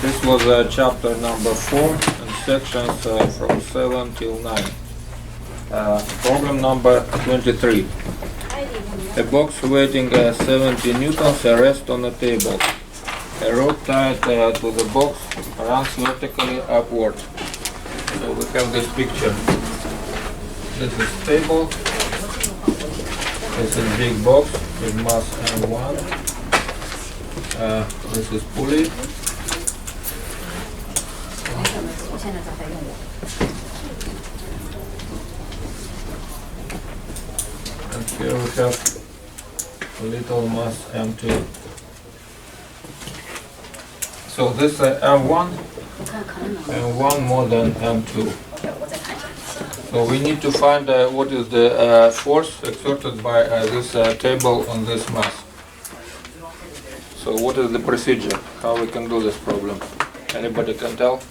This was chapter number 4 and sections from 7 till 9. Problem number 23. A box weighing 70 newtons rests on a table. A rope tied to the box runs vertically upward. So we have this picture. This is table. This is big box with mass M1. This is pulley. And here we have a little mass M2. So this M1 more than M2. So we need to find what is the force exerted by this table on this mass. So what is the procedure? How we can do this problem? Anybody can tell?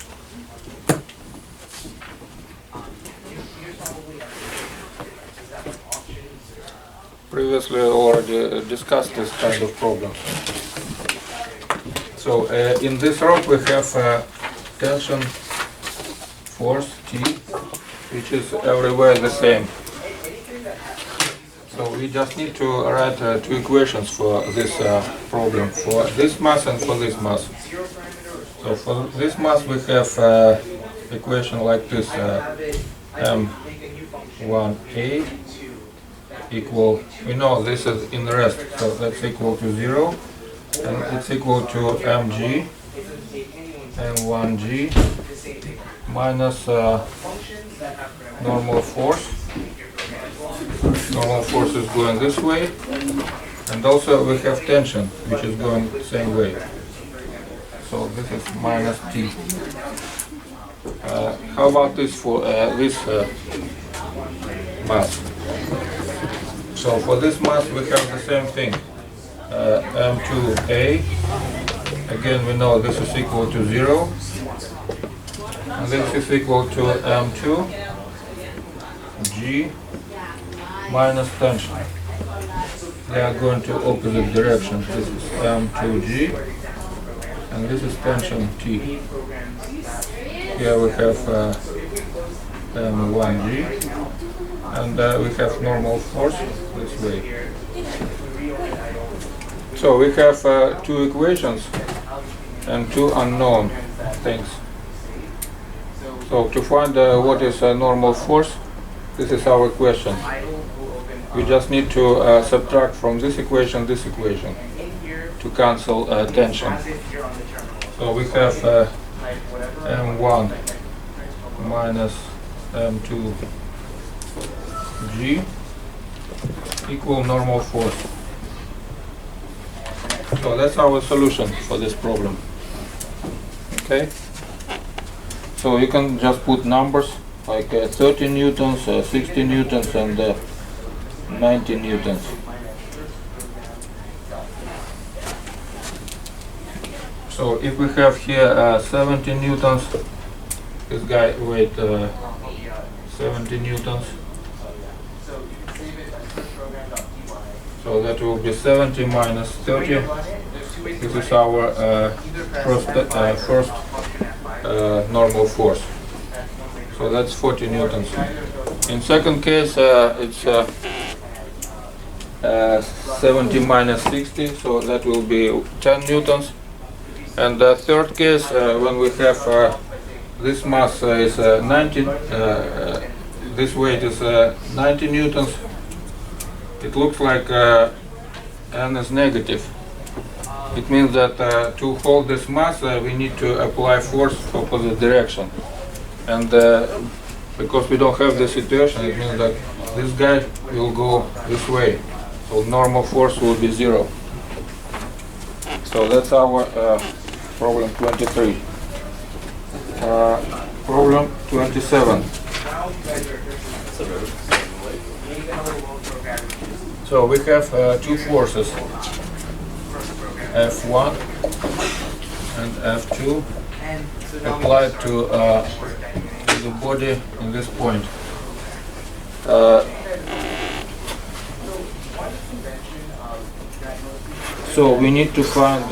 Previously already discussed this kind of problem. So in this rope we have tension force T, which is everywhere the same. So we just need to write two equations for this problem, for this mass and for this mass. So for this mass we have equation like this, M1A equal, we know this is in rest, so that's equal to 0, and it's equal to mg, m1g, minus normal force. Normal force is going this way, and also we have tension, which is going the same way. So this is minus t. How about this for this mass? So for this mass we have the same thing, m2a, again we know this is equal to 0, and this is equal to m2g minus tension. They are going to opposite directions. This is m2g, and this is tension t. Here we have m1g, and we have normal force this way. So we have two equations and two unknown things. So to find what is normal force, this is our question. We just need to subtract from this equation to cancel tension. So we have m1 minus m2g equal normal force. So that's our solution for this problem. Okay? So you can just put numbers like 30 newtons, 60 newtons, and 90 newtons. So if we have here 70 newtons, this guy weighs 70 newtons. So that will be 70 minus 30. This is our first normal force. So that's 40 newtons. In second case, it's 70 minus 60, so that will be 10 newtons. And the third case, when we have this mass is 90, this weight is 90 newtons, it looks like n is negative. It means that to hold this mass, we need to apply force opposite direction. And because we don't have this situation, it means that this guy will go this way. So normal force will be 0. So that's our problem 23. Problem 27. So we have two forces, F1 and F2, applied to the body in this point. So we need to find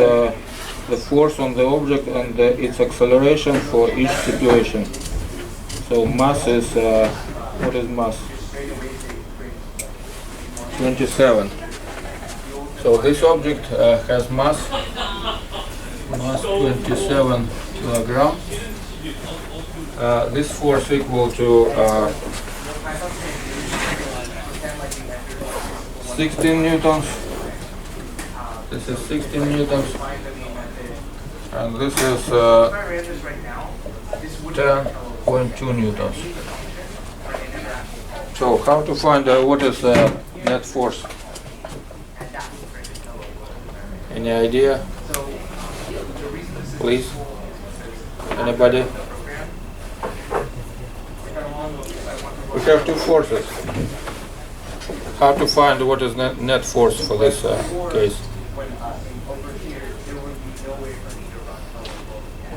the force on the object and its acceleration for each situation. So mass is, what is mass? 27. So this object has mass 27 kilogram. This force equal to 16 newtons. This is 16 newtons, and this is 10.2 newtons. So how to find what is net force? Any idea? Please? Anybody? We have two forces. How to find what is net force for this case?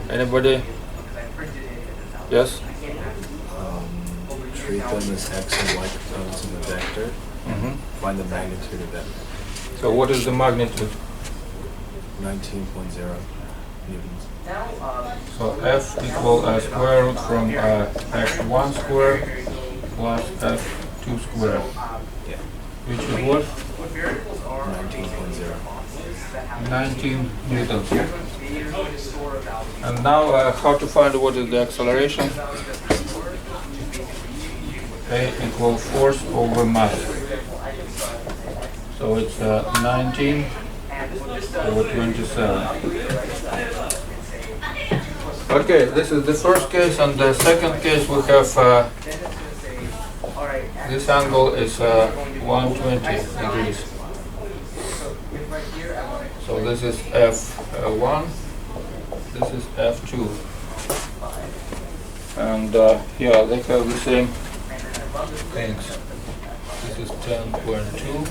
Anybody? Yes? Treat them as x and y components in the vector. Find the magnitude of that. So what is the magnitude? 19.0 newtons. So F equal square root from F1 square plus F2 square. Yeah. Which is what? 19.0. 19 newtons. And now how to find what is the acceleration? A equal force over mass. So it's 19 over 27. Okay, this is the first case, and the second case we have this angle is 120 degrees. So this is F1, this is F2. And yeah, they have the same things. This is 10.2.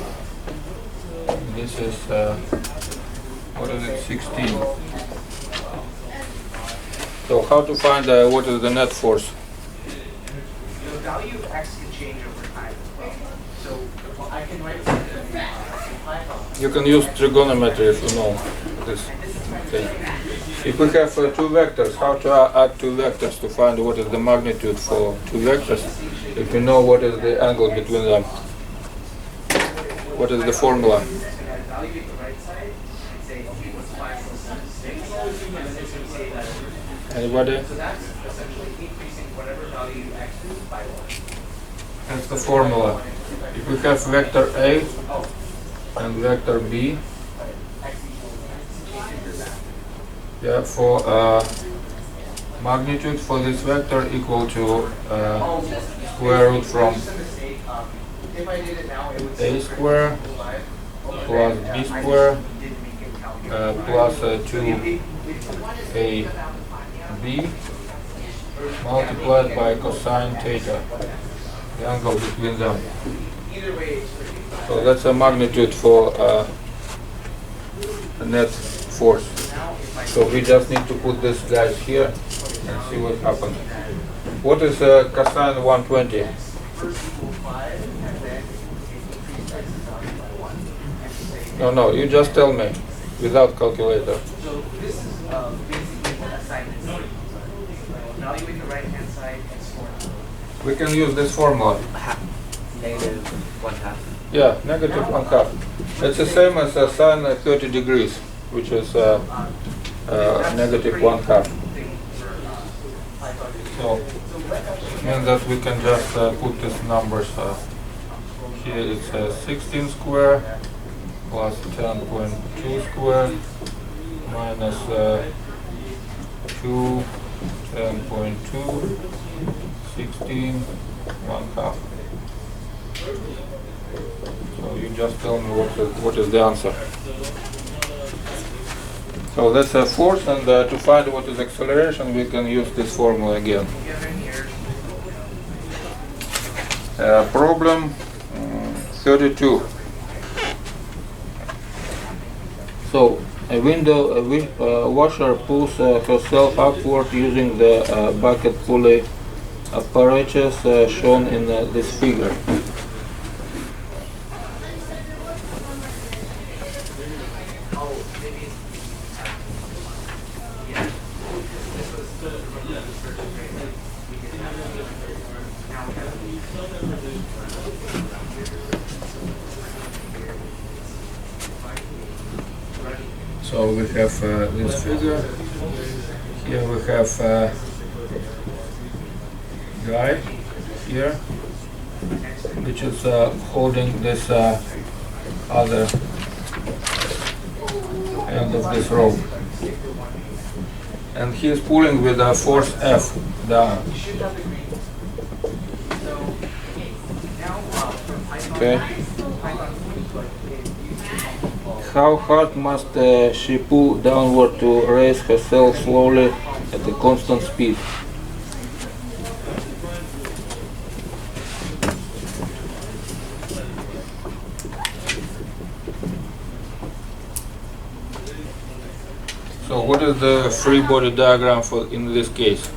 This is, what is it, 16. So how to find what is the net force? The value of x can change over time as well. So I can write You can use trigonometry if you know this thing. If we have two vectors, how to add two vectors to find what is the magnitude for two vectors, if you know what is the angle between them? What is the formula? Anybody? So that's essentially increasing whatever value x is by 1. That's the formula. If we have vector A and vector B, yeah, for magnitude for this vector equal to square root from A square plus B square plus 2AB multiplied by cosine theta, the angle between them. So that's a magnitude for net force. So we just need to put this guys here and see what happens. What is cosine 120? No, you just tell me without calculator. So this is basically assignment. Evaluate the right-hand side and score. We can use this formula. Negative 1/2. Yeah, negative 1/2. It's the same as sine 30 degrees, which is negative 1/2. So, means that we can just put these numbers here. It's 16 square plus 10.2 square minus 2, 10.2, 16, 1/2. So you just tell me what is the answer. So that's a force, and to find what is acceleration, we can use this formula again. Problem 32. So a washer pulls herself upward using the bucket pulley apparatus shown in this figure. So we have this figure. Here we have guy here, which is holding this other end of this rope, and he is pulling with a force F down. Okay. How hard must she pull downward to raise herself slowly at a constant speed? So what is the free body diagram for in this case?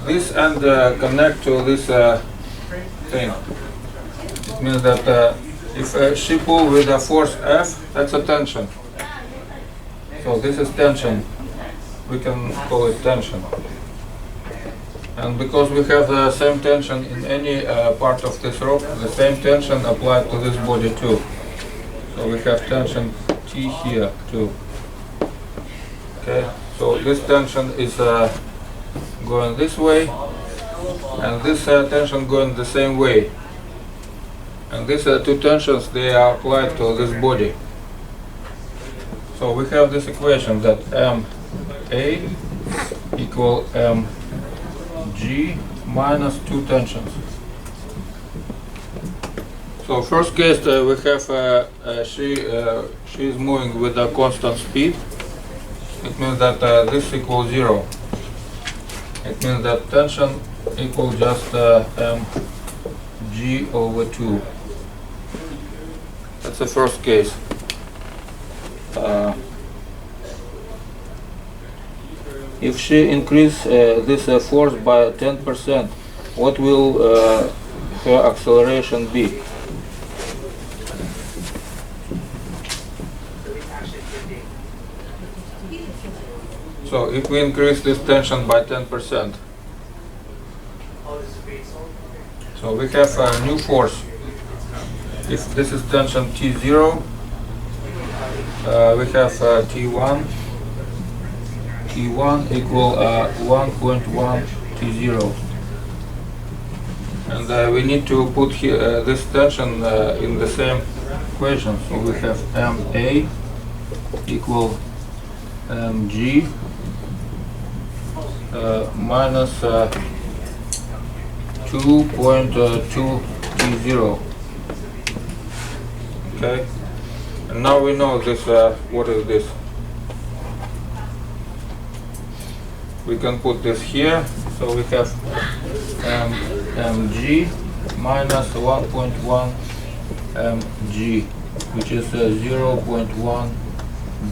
This end connect to this thing. It means that if she pull with a force F, that's a tension. So this is tension. We can call it tension. And because we have the same tension in any part of this rope, the same tension applied to this body too. So we have tension T here too. Okay, so this tension is going this way, and this tension going the same way. And these two tensions, they are applied to this body. So we have this equation that MA equal mg minus two tensions. So first case we have she is moving with a constant speed. It means that this equals 0. It means that tension equals just mg over 2. That's the first case. If she increase this force by 10%, what will her acceleration be? So if we increase this tension by 10%, so we have a new force. If this is tension T0, we have T1. T1 equal 1.1 T0. And we need to put here this tension in the same equation. So we have MA equal mg minus 2.2 T0. Okay, and now we know this. What is this? We can put this here. So we have mg minus 1.1 mg, which is 0.1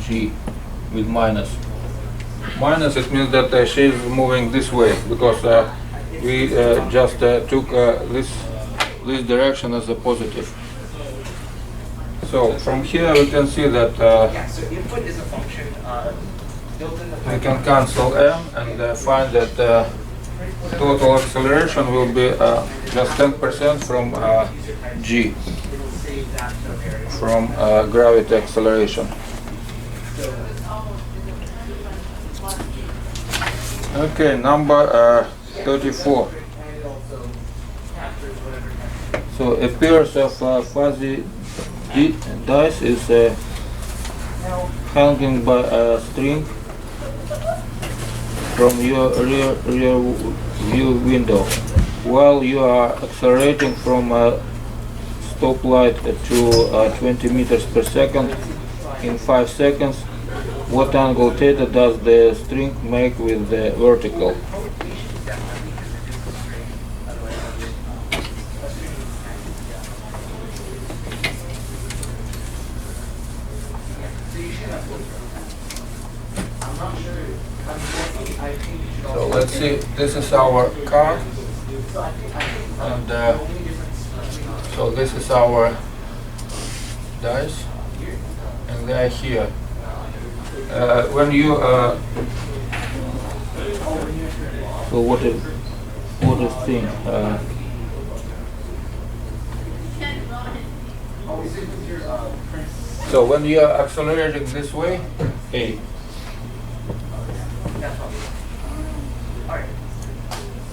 g with minus. Minus, it means that she is moving this way because we just took this direction as a positive. So from here we can see that So input is a function built in the we can cancel m and find that total acceleration will be just 10% from g, from gravity acceleration. Okay, number 34. So a pair of fuzzy dice is hanging by a string from your rear view window while you are accelerating from a stoplight to 20 meters per second in 5 seconds. What angle theta does the string make with the vertical? So let's see, this is our car, and so this is our dice, and they are here. When you so what is thing? So when you are accelerating this way, A. That's all. Alright.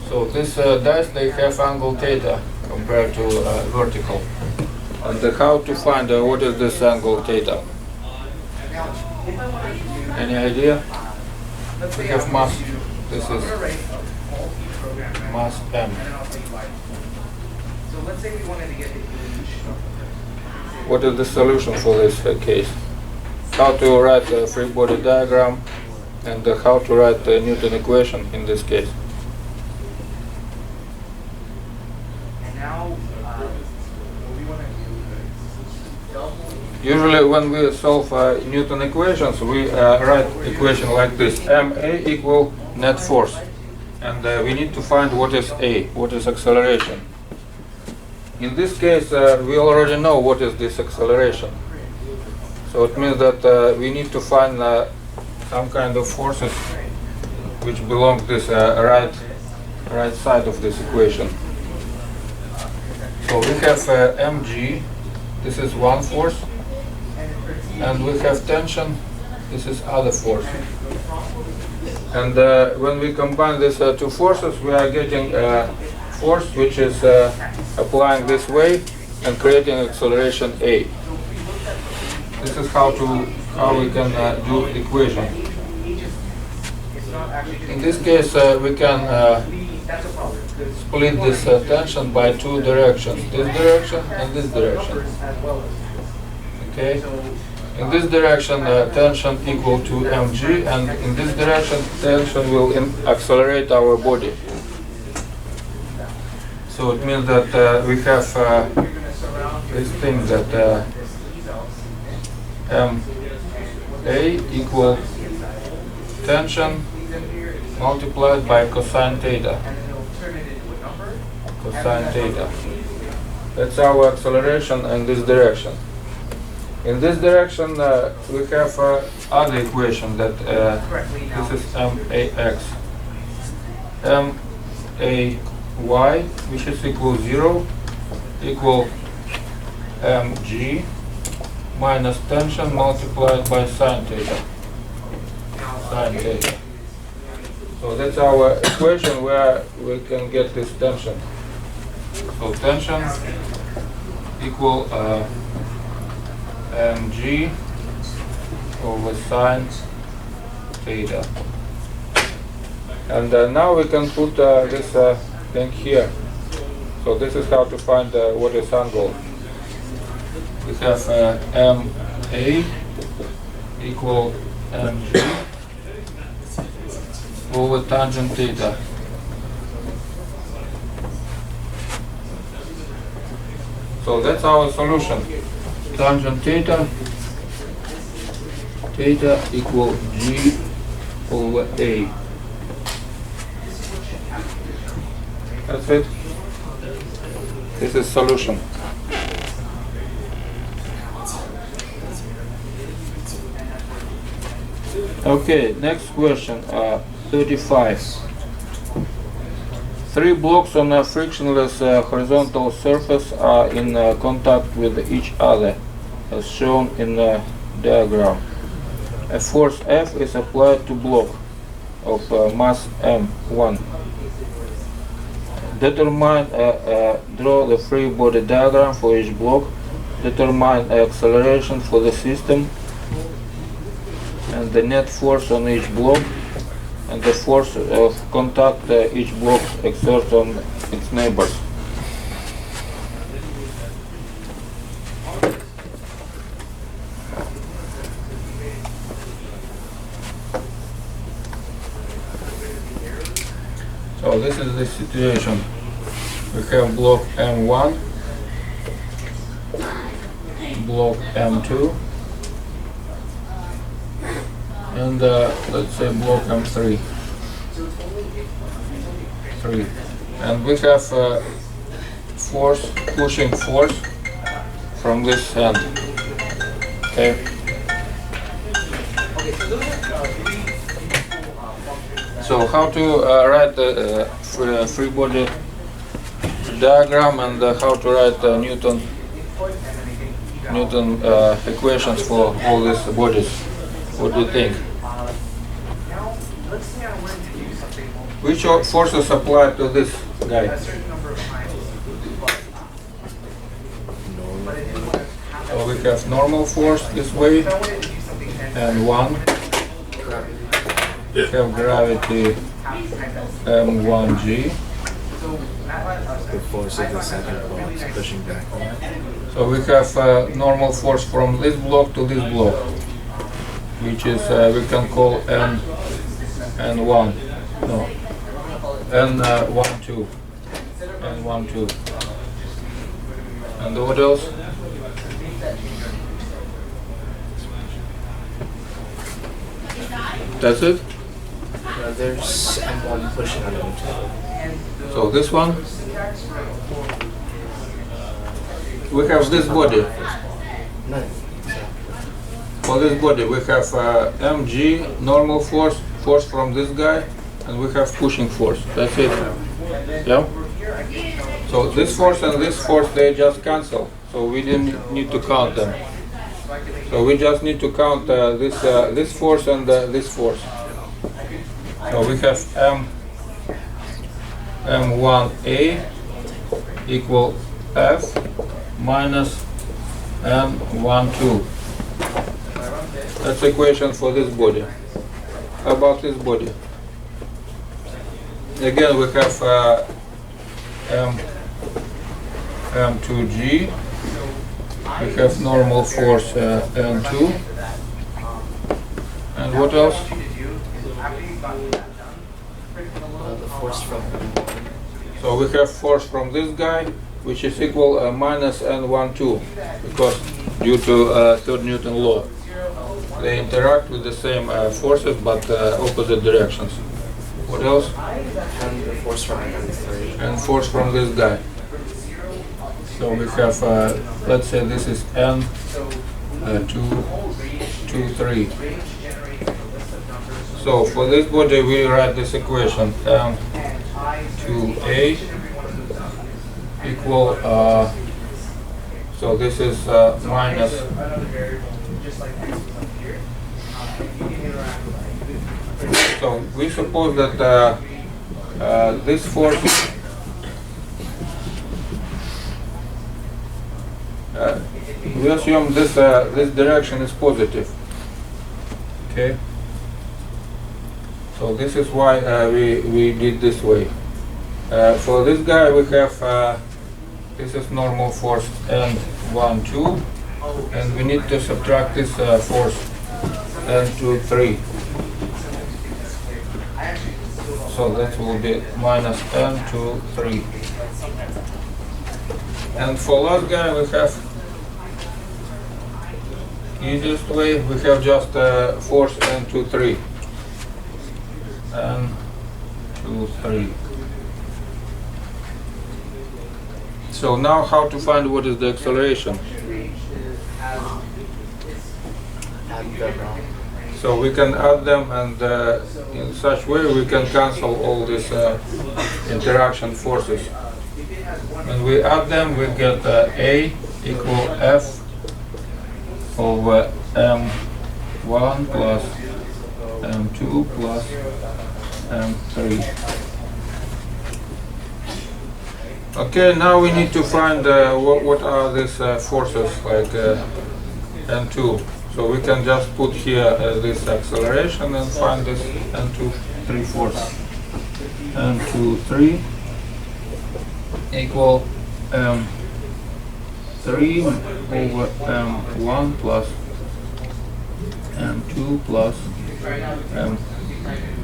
So this dice, they have angle theta compared to vertical. And how to find what is this angle theta? Now, if I wanted to do, Any idea? let's We say have I mass. want to do This an is array of multi-program memory, mass M. and then I'll tell you why. So let's say we wanted to get the age of What is the solution for this case? How to write a free body diagram and how to write the Newton equation in this case. And now, what we want to do is double. Usually when we solve Newton equations, we write equation like this. Ma equal net force. And we need to find what is A, what is acceleration. In this case, we already know what is this acceleration. So it means that we need to find some kind of forces which belong to this right side of this equation. So we have mg, this is one force, and we have tension, this is other force. And when we combine these two forces, we are getting force which is applying this way and creating acceleration A. This is how we can do equation. In this case, we can split this tension by two directions, this direction and this direction. Okay. In this direction, tension equal to mg, and in this direction, tension will accelerate our body. So it means that we have this thing that ma equal tension multiplied by cosine theta. Cosine theta. That's our acceleration in this direction. In this direction, we have other equation that this is max. My, which is equal 0, equal mg minus tension multiplied by sine theta. Sine theta. So that's our equation where we can get this tension. So tension equal mg over sine theta. And now we can put this thing here. So this is how to find what is angle. We have ma equal mg over tangent theta. So that's our solution. Tangent theta equal g over a. That's it. This is solution. Okay, next question, 35. 3 blocks on a frictionless horizontal surface are in contact with each other, as shown in the diagram. A force F is applied to block of mass m1. Determine, draw the free body diagram for each block. Determine acceleration for the system and the net force on each block, and the force of contact each block exerts on its neighbors. So this is the situation. We have block M1, block M2, and let's say block M3. And we have force, pushing force from this end. Okay. So how to write the free body diagram and how to write Newton Newton equations for all these bodies. What do you think? Now, let's say I wanted to do something Which forces apply to this guy? a certain number of times, but it didn't want to happen. So we have normal force this way, If I wanted to do something 10 and one. We have gravity m1g. so that The force of the second block is pushing back on it. So we have normal force from this block to this block, which is we can call n1. No, n12. n12. And what else? That's it. There's M1 pushing on M2. So this one, we have this body. No. For this body, we have mg normal force from this guy, and we have pushing force. That's it. Yeah. So this force and this force, they just cancel. So we didn't need to count them. So we just need to count this force and this force. So we have m1a equal F minus m12. That's equation for this body. How about this body? Again, we have m2g. We have normal force n2. And what else? The force from M1. So we have force from this guy, which is equal minus n12, because due to third Newton law, they interact with the same forces but opposite directions. What else? And the force from M3. And force from this guy. So we have, let's say this is n 2, 3. So for this body we write this equation m2a equal, so this is minus so we suppose that this force we assume this this direction is positive. Okay. So this is why we did this way. For this guy we have this is normal force n12, and we need to subtract this force n23. So that will be minus n23. And for last guy we have easiest way, we have just force n23. n23. So now how to find what is the acceleration? Add them. So we can add them, and in such way we can cancel all these interaction forces. When we add them, we get A equal F over m1 plus m2 plus m3. Okay, now we need to find what are these forces like n2. So we can just put here this acceleration and find this n2, 3 force. n2, 3 equal m3 over m1 plus m2 plus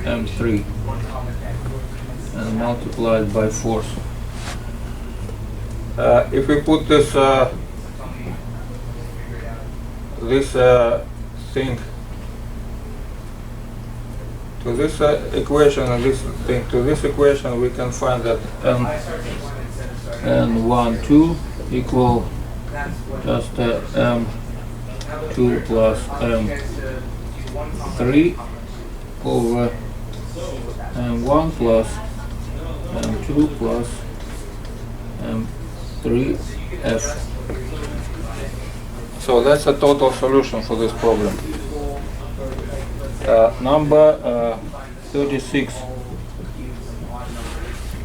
m3 and multiplied by force. If we put this thing to this equation and this thing to this equation, we can find that n12 equal just m2 plus m3 over m1 plus m2 plus m3f. So that's a total solution for this problem. Number 36.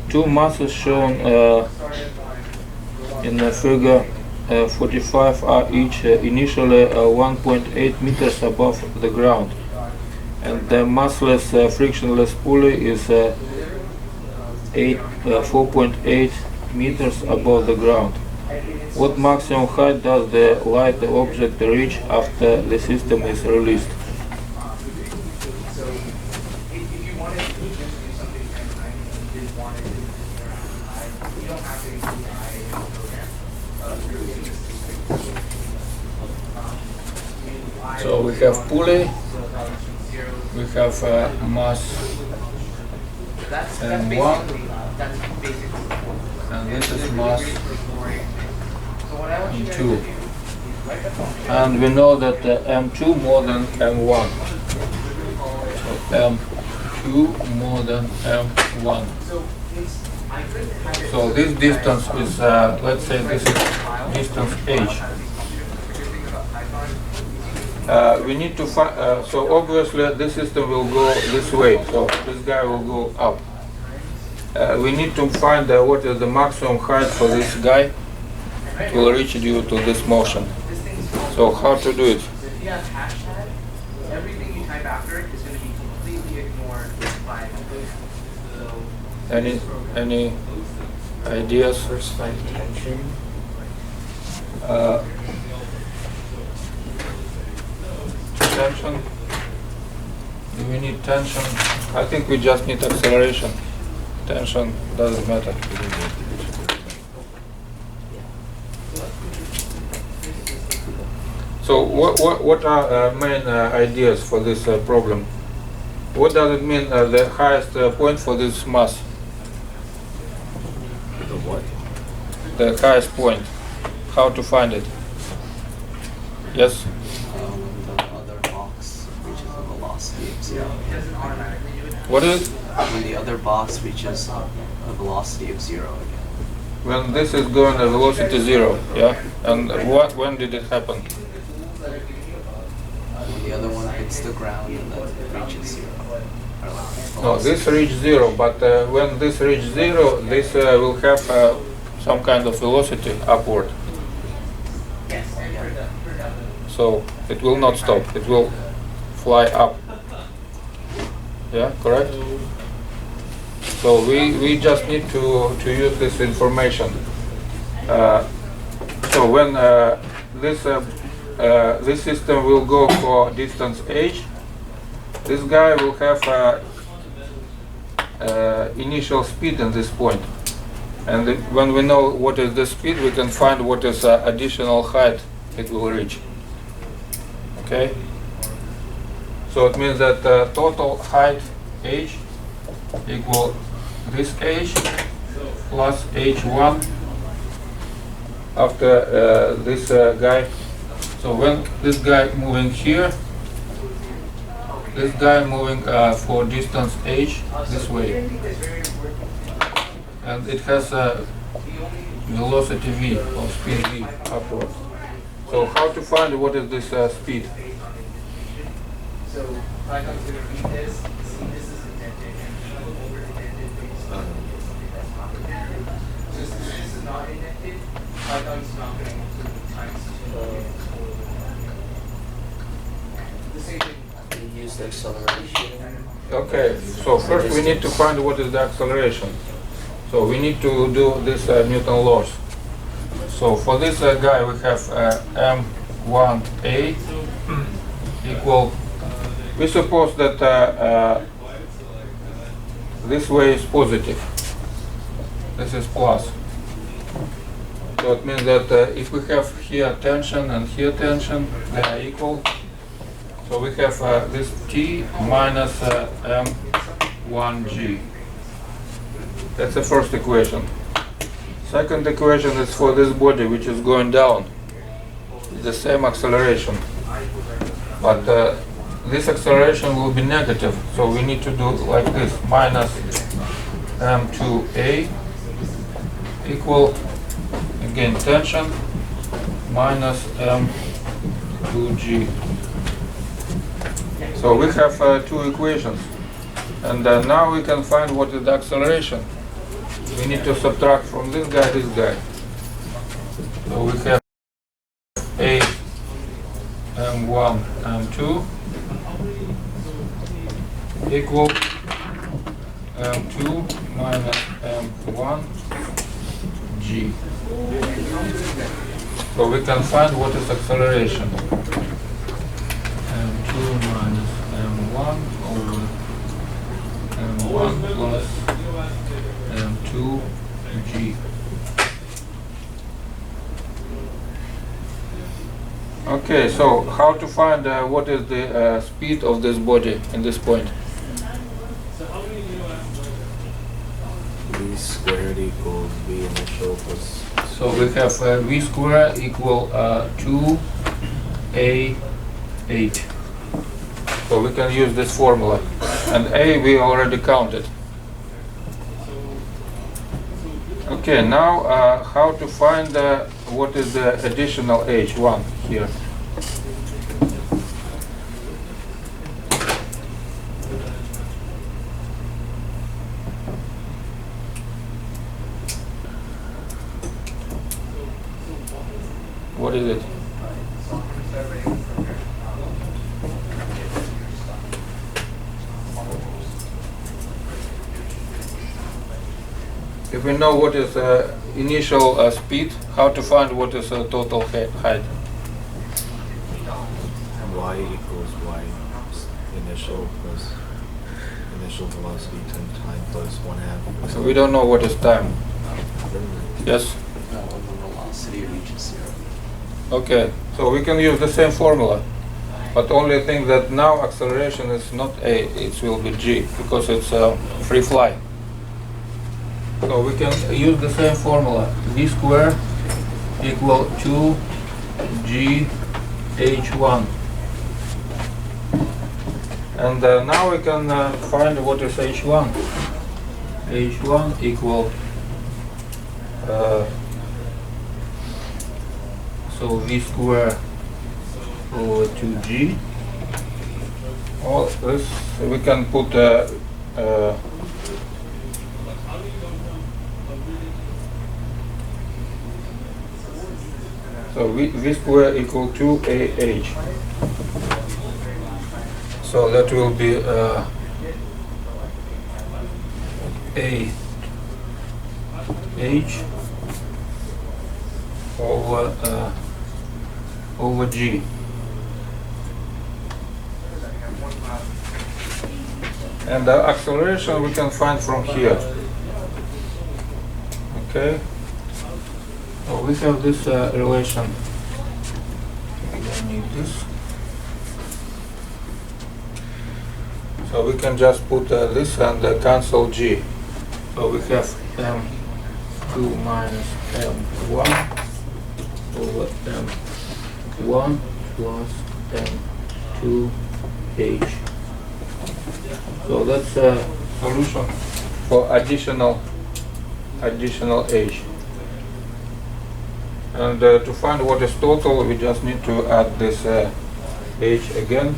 Two masses shown in the figure 45 are each initially 1.8 meters above the ground, and the massless frictionless pulley is 4.8 meters above the ground. What maximum height does the light object reach after the system is released? So if you wanted to just do something and you didn't want it to be high, you don't have to include high in the program. So we have pulley, we have mass that's and basically, one, that's basically. and this is mass So what I want you and guys to two. do is write the function. And we know that M2 more than M1. So M2 more than M1. So I could have it. So this distance is, let's say this is distance h. We need to find, so obviously this system will go this way, so this guy will go up. We need to find what is the maximum height for this guy to will reach due to this motion. So how to do it? If you have hashtag, everything you type after it is going to be completely ignored by so Any ideas? First find tension. Tension? Do we need tension? I think we just need acceleration. Tension doesn't matter. So what are main ideas for this problem? What does it mean the highest point for this mass? The what? The highest point. How to find it? Yes? The other box reaches a velocity of 0. What is it? When the other box reaches a velocity of 0 again. When this is going at velocity 0, yeah? And when did it happen? When the other one hits the ground and then it reaches 0. Or like its No, velocity. this reaches 0, but when this reaches 0, this will have some kind of velocity upward. So it will not stop, it will fly up. Yeah, correct? So we just need to use this information. So when this system will go for distance h, this guy will have initial speed in this point. And when we know what is the speed, we can find what is additional height it will reach. Okay? So it means that total height h equal this h plus h1 after this guy. So when this guy moving here, this guy moving for distance h this way, and it has a velocity v or speed v upward. So how to find what is this speed? So Python's going to read this, see this is indented, and go over indented things. That's not indented. Since this is not indented, Python's not going to include times 2. The same thing. You use the acceleration. Okay, so first we need to find what is the acceleration. So we need to do this Newton laws. So for this guy we have m1a equal, we suppose that this way is positive, this is plus. So it means that if we have here tension and here tension, they are equal. So we have this T minus M1G. That's the first equation. Second equation is for this body which is going down. It's the same acceleration. But this acceleration will be negative. So we need to do like this. Minus M2A equal, again, tension minus 2g. So we have two equations, and now we can find what is the acceleration. We need to subtract from this guy. So we have a m1 m2 equal m2 minus m1 g. So we can find what is acceleration. m2 minus m1 over m1 plus m2 g. Okay, so how to find what is the speed of this body in this point? V squared equals V initial plus. So we have v square equal 2a8. So we can use this formula. And a we already counted. Okay, now how to find what is the additional h1 here? What is it? If we know what is initial speed, how to find what is total height? Y equals Y initial plus initial velocity times time plus 1/2. So we don't know what is time. Yes? No, when the velocity reaches zero. Okay, so we can use the same formula, but only thing that now acceleration is not a, it will be g, because it's free fly. So we can use the same formula, v square equal 2g h1. And now we can find what is h1. h1 equal so v square over 2g. All this we can put so v square equal 2ah. So that will be a h over g. And the acceleration we can find from here. Okay. So we have this relation. We don't need this. So we can just put this and cancel g. So we have m2 minus m1 over m1 plus m2h. So that's a solution for additional h. And to find what is total, we just need to add this h again.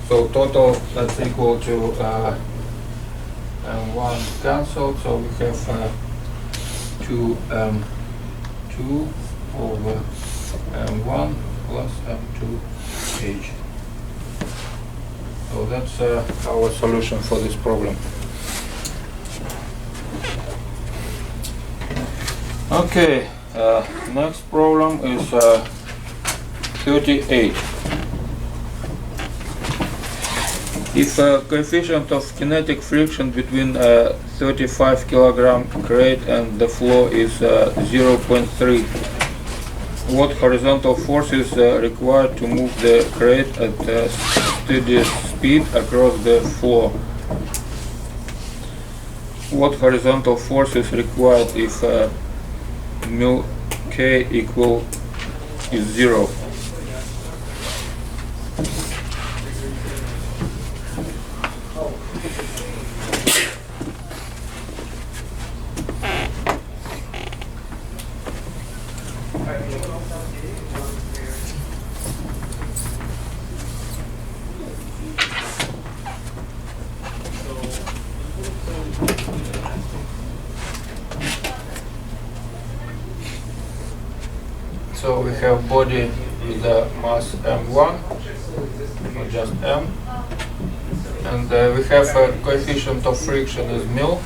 So total, that's equal to m1 cancelled, so we have 2m2 over m1 plus m2h. So that's our solution for this problem. Okay, next problem is 38. If coefficient of kinetic friction between 35 kilogram crate and the floor is 0.3, what horizontal force is required to move the crate at a steady speed across the floor? What horizontal force is required if mu k equal is 0? have body with the mass m1, or just m, and we have a coefficient of friction is mu,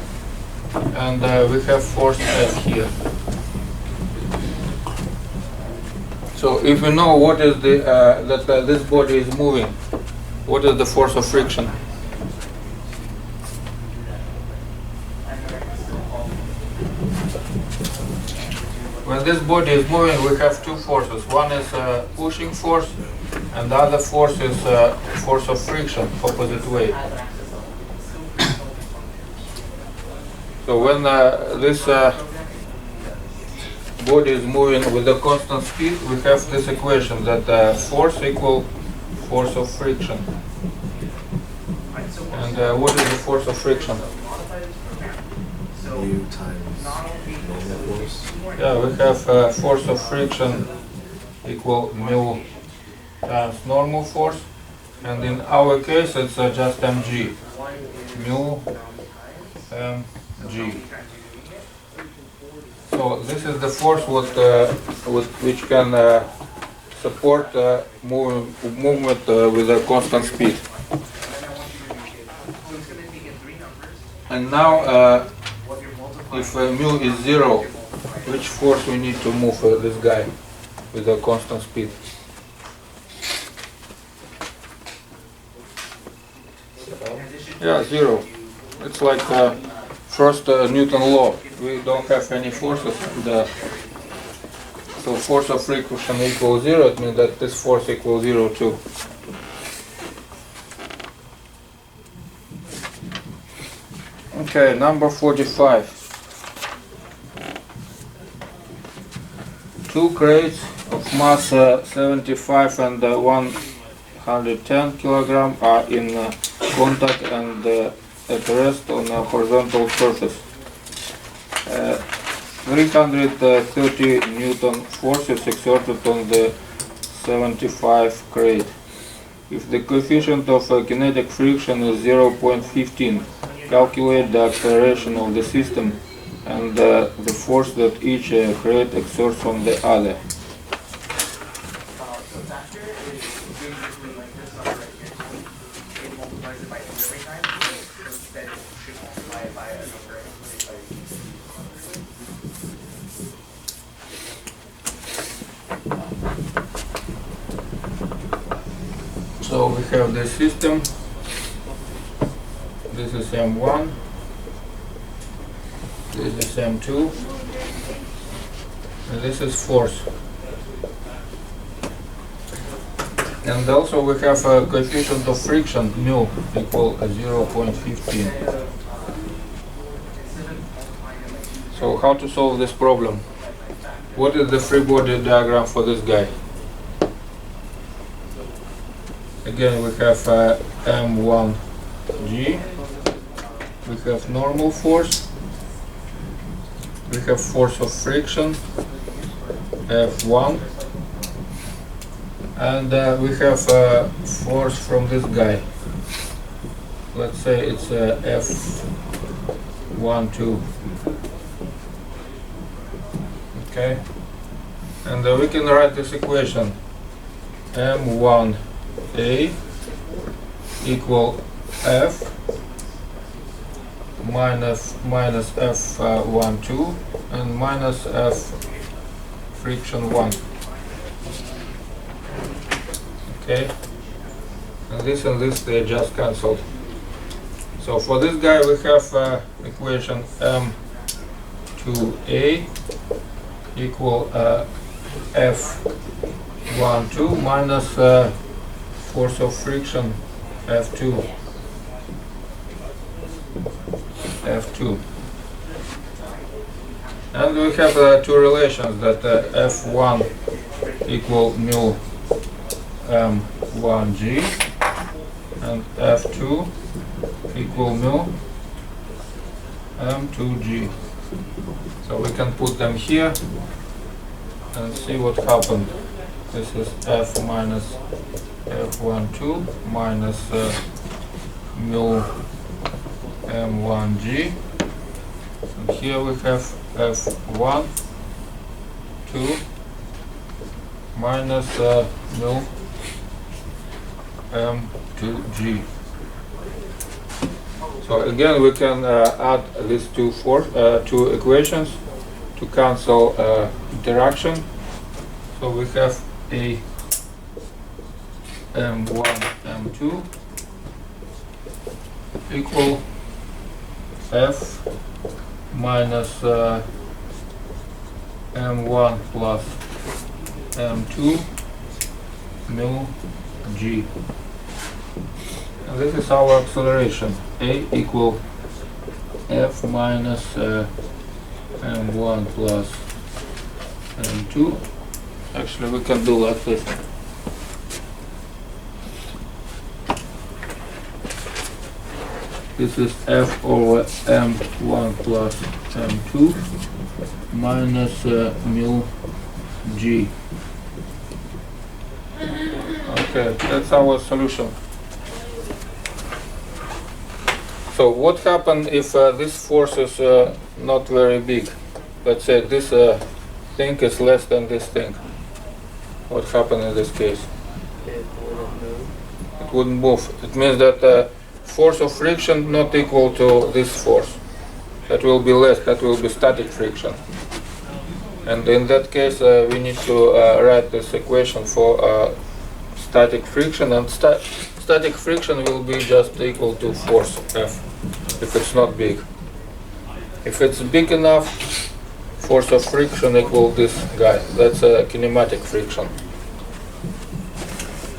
and we have force F here. So if we know what is the that this body is moving, what is the force of friction? When this body is moving, we have two forces. One is pushing force, and the other force is force of friction, opposite way. So when this body is moving with a constant speed, we have this equation that force equal force of friction. And what is the force of friction? Mu times normal force. Yeah, we have force of friction equal mu times normal force, and in our case it's just mg, mu mg. So this is the force which can support movement with a constant speed. And now if mu is 0, which force we need to move this guy with a constant speed? Yeah, 0. It's like first Newton law. We don't have any forces. So force of friction equals 0. It means that this force equals 0 too. Okay, number 45. Two crates of mass 75 and 110 kilogram are in contact and at rest on a horizontal surface. 330 Newton force is exerted on the 75 crate. If the coefficient of kinetic friction is 0.15, calculate the acceleration of the system and the force that each crate exerts on the other. So we have this system. This is M1. This is M2. And this is force. And also we have a coefficient of friction mu equal 0.15. So how to solve this problem? What is the free body diagram for this guy? Again, we have M1G, we have normal force, we have force of friction, F1, and we have force from this guy. Let's say it's F12. Okay, and we can write this equation M1A equal F minus F12 and minus F friction 1. Okay, and this they just cancelled. So for this guy we have equation M2A equal F12 minus force of friction F2. And we have two relations that F1 equal mu M1G and F2 equal mu M2G. So we can put them here and see what happened. This is F minus F12 minus mu M1G, and here we have F1, 2, minus mu m2g. So again, we can add these two equations to cancel interaction. So we have a m1 m2 equal f minus m1 plus m2 mu g. And this is our acceleration. A equal f minus m1 plus m2. Actually, we can do like this. This is f over m1 plus m2 minus mu g. Okay, that's our solution. So what happens if this force is not very big? Let's say this thing is less than this thing. What happens in this case? It wouldn't move. It wouldn't move. It means that force of friction not equal to this force. That will be less. That will be static friction. And in that case, we need to write this equation for static friction, and static friction will be just equal to force F if it's not big. If it's big enough, force of friction equal this guy. That's a kinematic friction.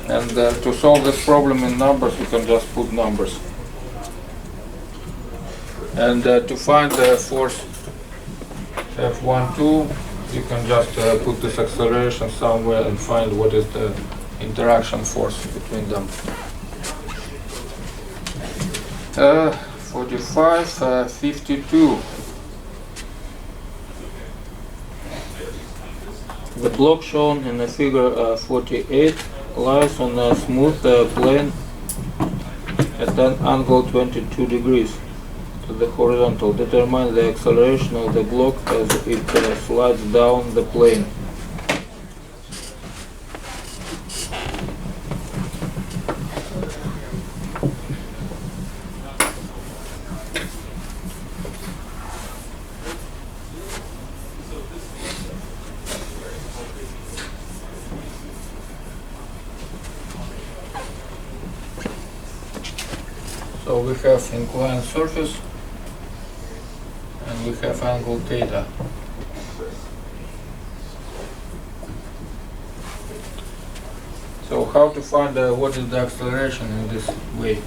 And to solve this problem in numbers, you can just put numbers. And to find the force F12, you can just put this acceleration somewhere and find what is the interaction force between them. 45, 52. The block shown in the figure 48 lies on a smooth plane at an angle 22 degrees to the horizontal. Determine the acceleration of the block as it slides down the plane. So we have inclined surface and we have angle theta. So how to find what is the acceleration in this way?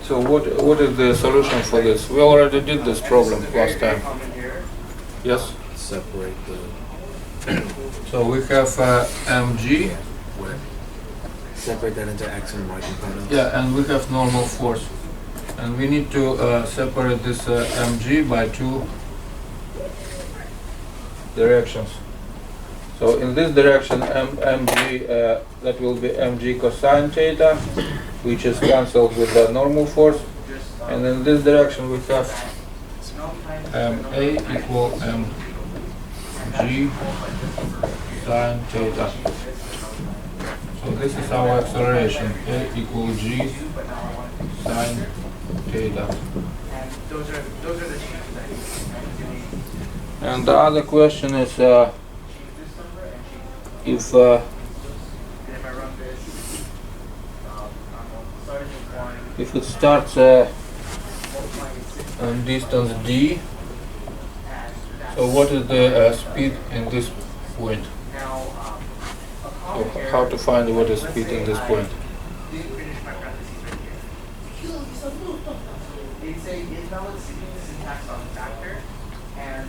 So what is the solution for this? We already did this problem last time. Yes? Separate the So we have mg. what? Separate that into x and y components. Yeah, and we have normal force. And we need to separate this mg by two directions. So in this direction, mg, that will be mg cosine theta, which is cancelled with the normal force. And in this direction, we have ma equal mg sine theta. So this is our acceleration, a equal g sine theta. Those are the changes that you And the other question is if if I run this, starting with 1, if it starts multiplying with 6, on distance d, and so what is the speed in this point? now a So common how error. to find what is speed in this point? Didn't finish my parentheses right here. It's a invalid syntax on factor, and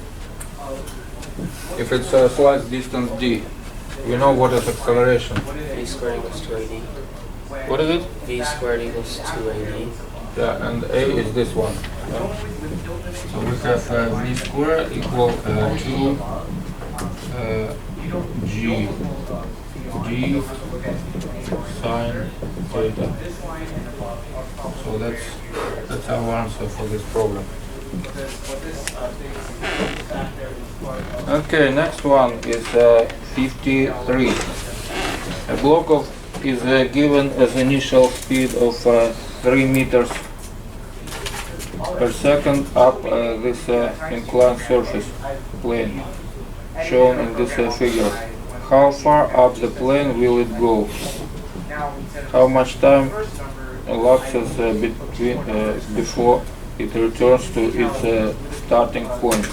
If it's a slice distance d, we know what is acceleration. V squared equals 2AD. What is it? V squared equals 2AD. Yeah, and a is this one. Yeah. So we have v square equal 2 g d sine theta. So that's our answer for this problem. Okay, next one is 53. A block is given as initial speed of 3 meters per second up this inclined surface plane shown in this figure. How far up the plane will it go? How much time elapses before it returns to its starting point?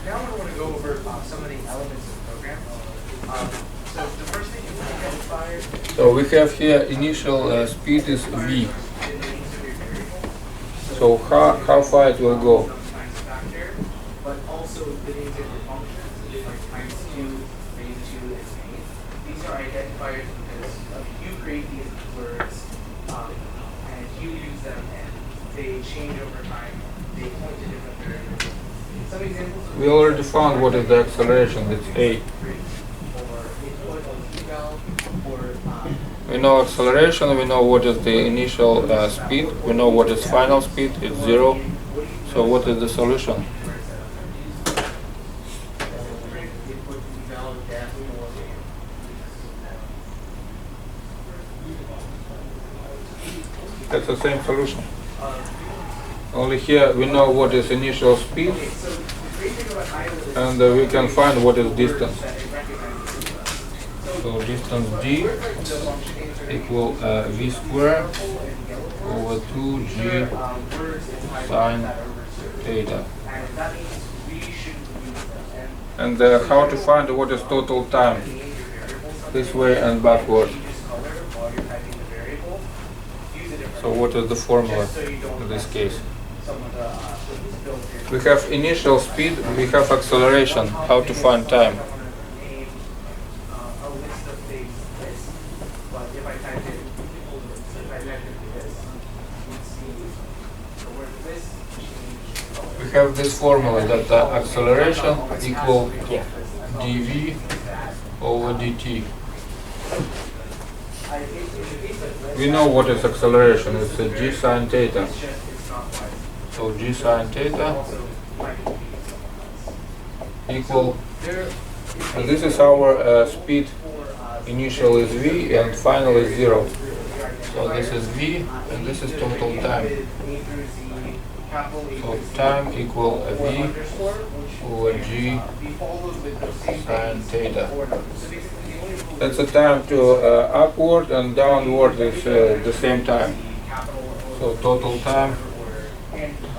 Now I want to go over some of the elements of the program. So the first thing you want to identify. So we have here initial speed is v. So how far it will go? But also the names of your functions, like times 2, phase 2, and main. These are identifiers because you create these words and you use them and they change over time. They point to different variables. Some examples of We already found what is the acceleration, it's a. We know acceleration, we know what is the initial speed, we know what is final speed, it's 0. So what is the solution? That's the same solution. Only here we know what is initial speed and we can find what is distance. So distance d equal v square over 2g sine theta. And how to find what is total time? This way and backward. So what is the formula in this case? We have initial speed, we have acceleration. How to find time? We have this formula that acceleration equal dv over dt. We know what is acceleration, it's g sine theta. So g sine theta equal, and this is our speed, initial is v and final is 0. So this is v and this is total time. So time equal v over g sine theta. That's the time to upward and downward is the same time. So total time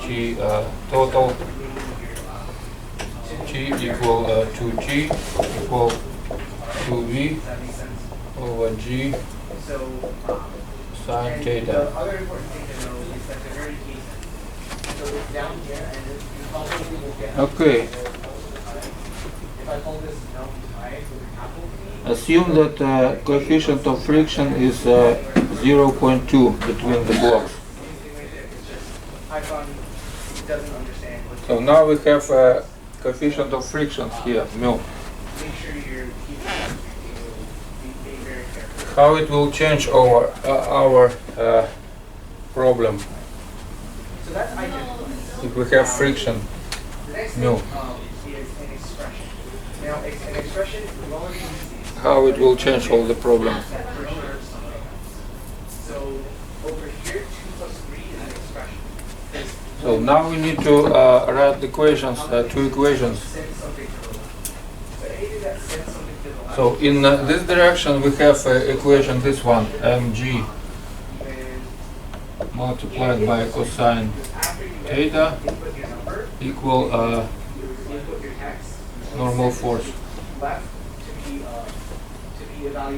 g total g equal 2g equal 2v over g sine theta. Okay. Assume that coefficient of friction is 0.2 between the blocks. So now we have a coefficient of friction here, mu. How it will change over our problem if we have friction, mu. How it will change all the problem. So now we need to write the equations, two equations. So in this direction we have equation, this one, mg multiplied by cosine theta equal normal force.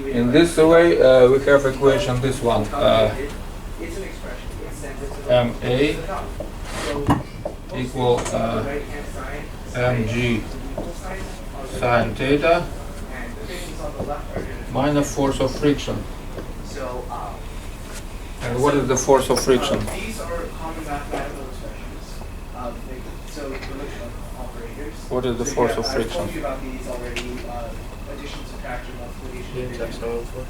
In this way we have equation, this one, ma equal mg sine theta on the left are going to minus force of friction. So, And what is the force of friction? these are common mathematical expressions. So relational operators. What is the So force yeah, of I've friction? told you about these already. Addition, subtraction, multiplication, division.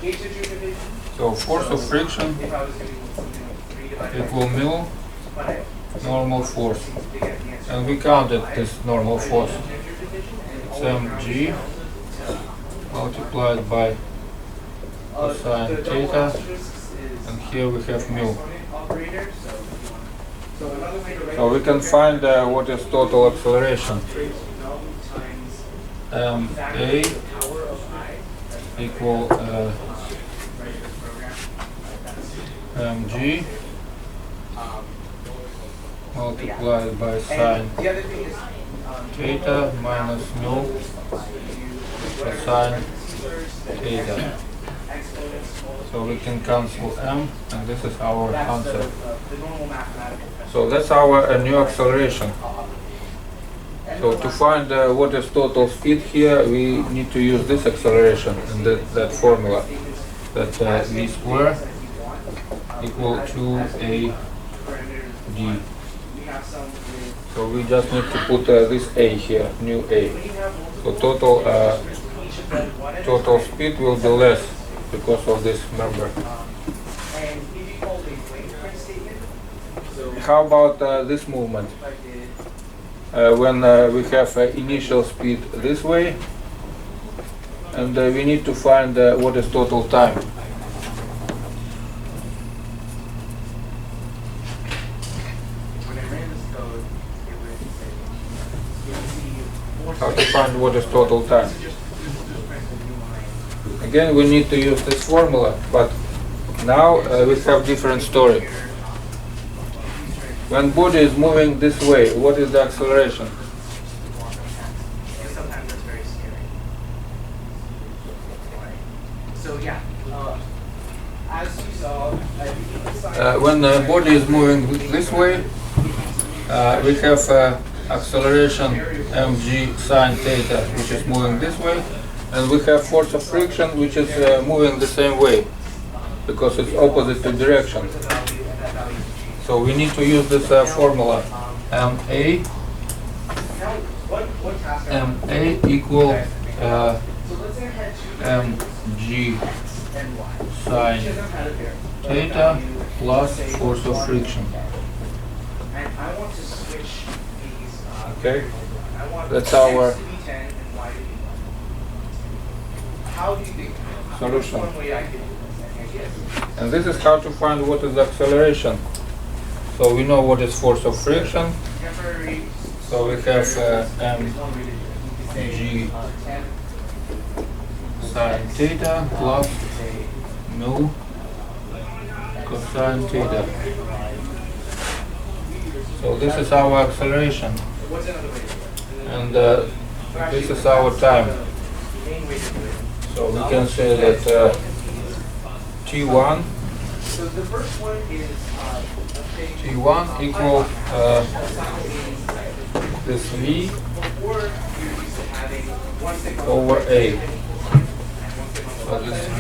Integer division. So force of friction If I was doing something like 3 divided by equal mu but I normal force. to get the answer. And we counted this normal force. Integer division and It's all mg multiplied by the cosine double theta, asterisks is and here we have mu. exponent operator. So another way to write So we can find what is total acceleration. null times Ma power of I. equal mg multiplied by sine The other thing is theta minus mu cosine theta. So we can cancel m, and this is our answer. the normal mathematical. So that's our new acceleration. So to find what is total speed here, we need to use this acceleration and that formula, that v square equal to a d. So we just need to put this a here, new a. So total speed will be less because of this member. And if you call the Langford statement, so How about this movement? if I did When we have initial speed this way, and we need to find what is total time. when I ran this code, it would say, you'll see more How to find what is total time? just press the new line. Again, we need to use this formula, but now we have different story. When body is moving this way, what is the acceleration? And sometimes that's very scary. So yeah, as you saw, When the body is moving this way, we have acceleration mg sine theta, which is moving this way, and we have force of friction, which is moving the same way, because it's opposite to direction. So we need to use this formula, ma equal mg sine theta plus force of friction. And I want to switch these. Okay, I want that's X our to be 10 and Y to be 1. How do you think? solution. One way I could do this. Any ideas? And this is how to find what is acceleration. So we know what is force of friction. Temporary. So we have Is one way to do it. You could say, G 10. sine theta plus mu cosine theta. So this is our acceleration, What's another way to do it? and this is our time. Main way to do it. So we can say that t1 So the first one is t1 equal this v before you're used to having one signal over a. and one signal So this v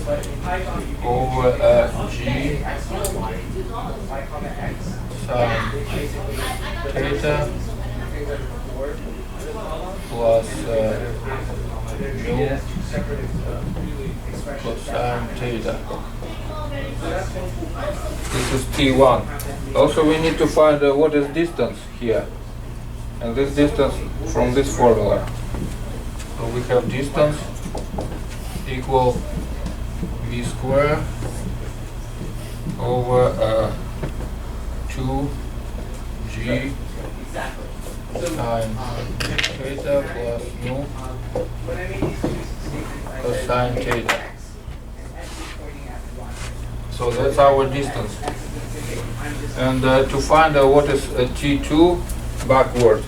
But in Python, you can over g x comma y, y comma x. sine Which basically the theta things that are before the comma. plus They're mu treated as two separate expressions. cosine theta. So that's one cool Python. This is t1. Also we need to find what is distance here. And this distance from this formula. So we have distance equal v square over 2g Exactly. sine theta plus mu When I made these two statements, I said cosine theta. x, and x is pointing at one. So that's our distance. X is the I'm just And to find what is t2 backward.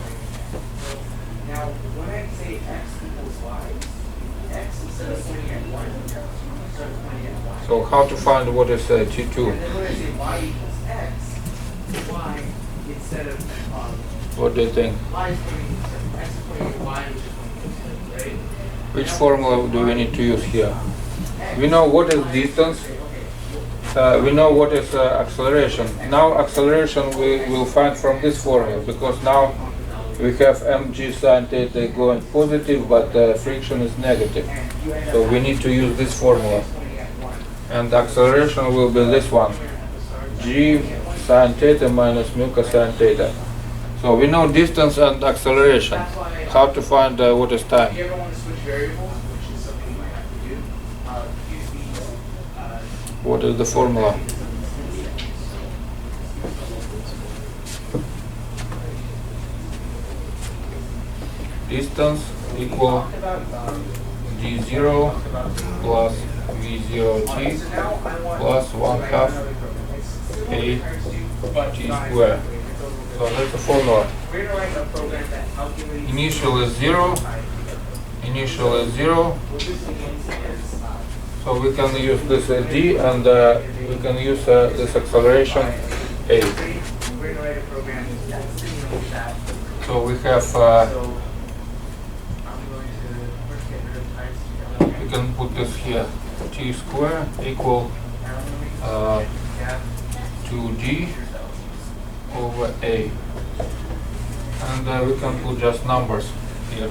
now when I say x equals y, x instead of pointing at one, starts pointing at y. So how to find what is And t2? then when I say y equals x, y instead of What do you think? y is pointing to x is pointing at y, which is pointing to 2, right? Which formula do we need to use here? We know what is distance. We know what is acceleration. Now acceleration we will find from this formula, because now we have mg sine theta going positive, but friction is negative. So we need to use this formula. And acceleration will be this one, g sine theta minus mu cosine theta. So we know distance and acceleration. How to find what is time? If you ever want to switch variables, which is something you might have to do, use these. What is the formula? Distance equal d0 plus v0t plus 1/2 a t squared. So that's the formula. We're gonna write a program that calculates. Initial is 0. Initial is 0. So we can use this d, and we can use this acceleration a. We're gonna write a program that simulates that. So we have, So I'm going to first get rid of times we can put this here, t squared equal 2d over a. And we can put just numbers here.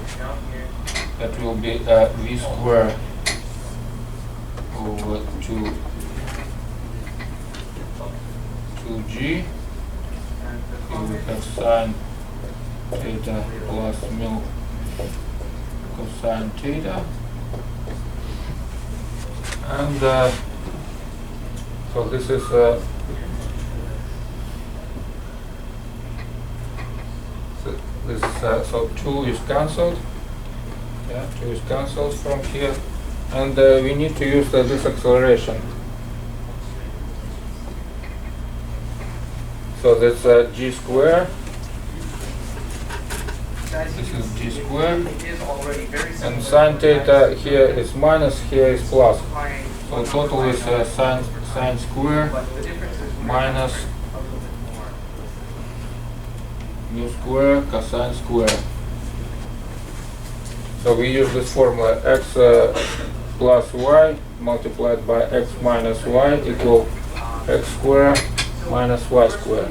That will be v squared over 2g. Here we have sine theta plus mu cosine theta. And so this is so 2 is cancelled. Yeah, 2 is cancelled from here, and we need to use this acceleration. So that's g squared. This is g squared, and sine theta here is minus, here is plus. So total is sine squared minus mu square cosine square. So we use this formula, x plus y multiplied by x minus y equal x square minus y square.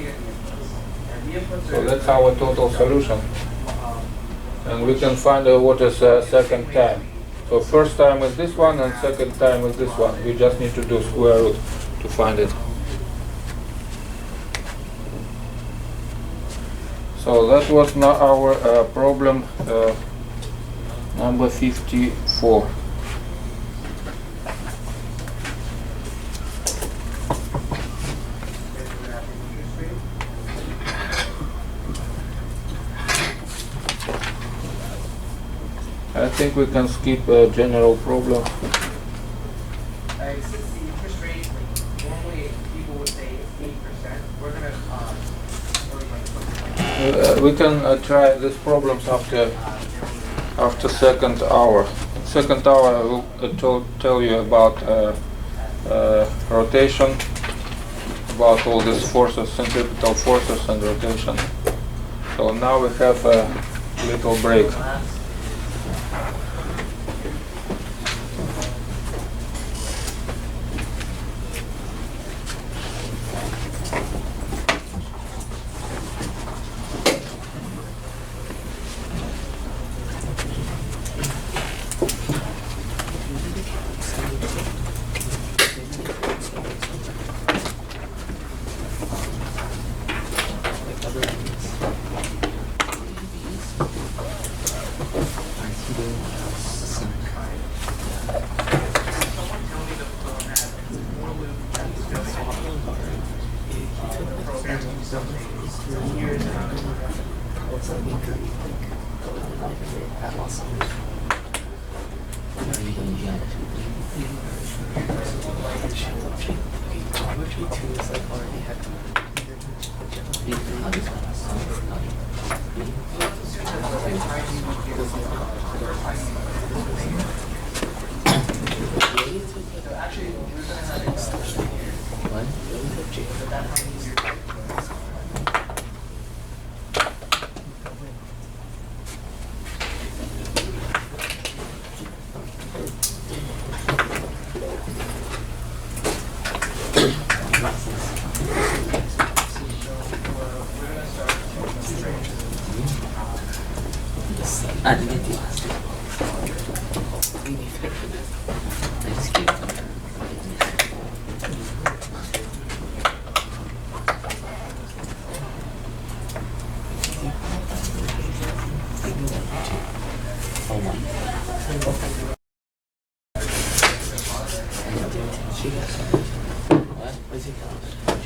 So that's our total solution. And we can find what is second time. So first time is this one, and second time is this one. We just need to do square root to find it. So that was now our problem number 54. I think we can skip general problem. Since the interest rate, normally people would say it's 8%, we're gonna, We can try these problems after second hour. Second hour I will tell you about rotation, about all these forces, centripetal forces and rotation. So now we have a little break.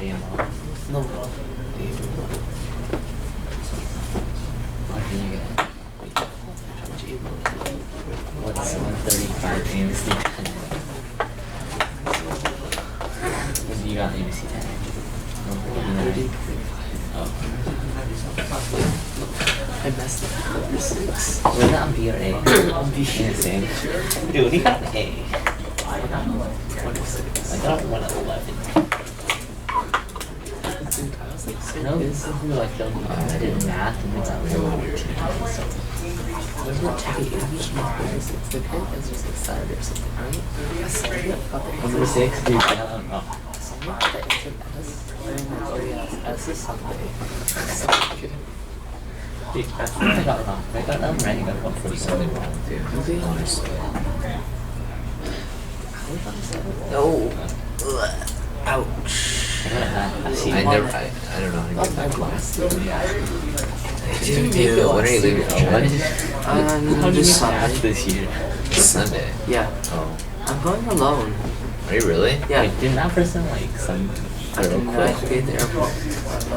JMO. No. What do you get? What's 135 AMC 10? What do you got AMC 10? Oh. I messed up. Was that on B or A? On B. Insane. Dude, he got an A. I got 26. I got 111. No, this is like I did math and it's out there. There's no techie English math. It's the kid is just like Saturday or something, right? Number 6, dude, I don't know. Someone got the answer S. And I'm like, oh yeah, S is Sunday. Dude, that's what I got wrong. I got them right, I got 147 wrong too. Honestly. No. Ouch. I don't know how to get that class. Dude, what are you leaving for China? This Sunday. This year. Sunday. Yeah. Oh. I'm going alone. Are you really? Yeah. Wait, didn't that person like some girl quit? The airport.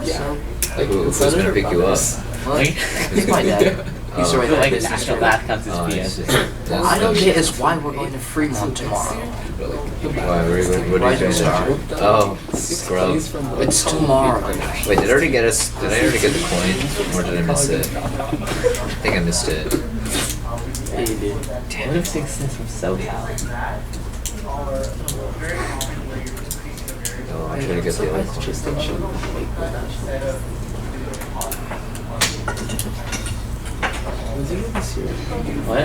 Yeah. Like, who's gonna pick you up? What? He's my dad. He's Oh. right Like, at business national trip. lab counts as Oh, BS. I see. What I don't get is why we're going to Fremont tomorrow. Why? What are you doing there? Oh, scrub. It's tomorrow. Wait, did I already get the coin? Or did I miss it? I think I missed it. Yeah, you did. Damn. What if 6 cents from SoCal? Oh, I'm trying to get the other coin. What?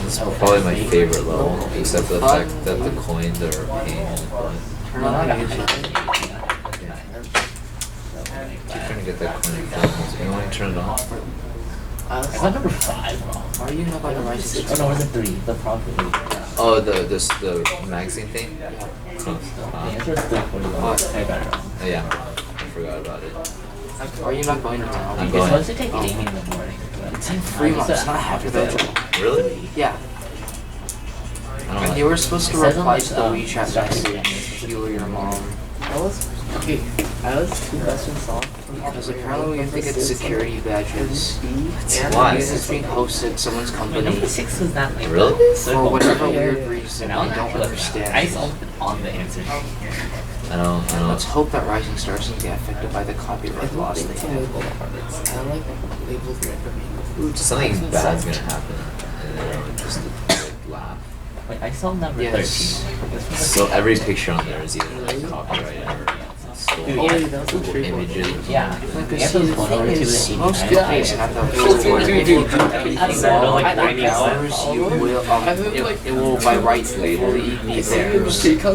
It's probably my favorite level, except for the fact that the coins are a pain in the butt. Turn on the music. Keep trying to get that coin. You want to turn it off? I got number 5 wrong. Why are you not going to write 6? Oh no, was it 3? The probably. Oh, the magazine thing? Yeah. Huh. The answer is 341. I got it wrong. Oh, yeah, I forgot about it. Are you not going tomorrow? I'm It's going. supposed to take Amy in the morning. It's in Fremont. It's not half your bedroom. Really? Yeah. I don't And like you were supposed to It says reply on to the the, WeChat message, you or your mom. I was 2 questions off. Because apparently we have to get security badges. Why? Because it's being hosted someone's company. Number 6 was that like Really? For whatever weird reason, I don't understand. I solved it on the answer. I don't. Let's hope that Rising Star doesn't get affected by the copyright laws they have. I like labeled Something bad's gonna happen, and then I would just like laugh. Wait, I saw number Yes. 13. So every picture on there is either like copyrighted or stolen Oh, wait, that was a true images. Yeah. Like, The see, answer was the 1 over thing 2 is, to most 89. companies have that Dude, whole dude, where dude, if you dude. do I $90, saw like 90 $90, you will, it will by rights legally be there. This is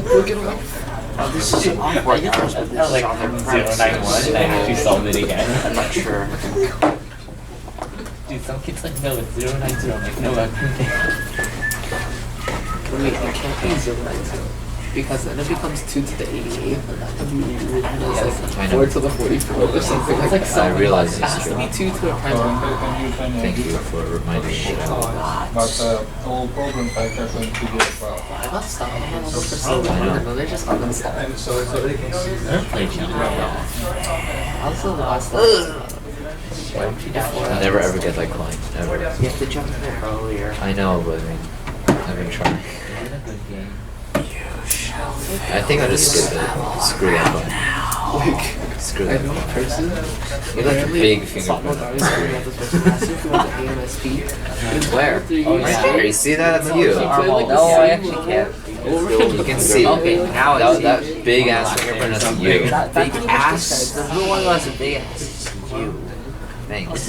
awkward hours, but this is Like on their 091 and I premises. actually solved it again. I'm not sure. Dude, some kids like, no, it's 090. I'm like, no, I couldn't. Wait, it can't be 090. Because then it becomes 2 to the 88, but that would be weird. I It's know. like 4 to the 44 or something. It's like I something realize like, it's it has to true. be 2 to a prime number. Thank you for reminding me. But all programs I have in PDF file. I got stuck on it for so long, and then they just got them stuck. And so it's everything. They're playing also the last one. I never ever get that coin. Ever. You have to jump in there earlier. I know, but I mean, I've been trying. It's a good game. I think I just skip it. Screw that coin. Screw that coin. Person, You got a big fingerprint. Where? Oh, Right here, you see that? That's you. No, I actually can't. You can see. Okay, now I see. That big ass fingerprint, that's you. Big ass. The real one was a big ass. It's you. Thanks.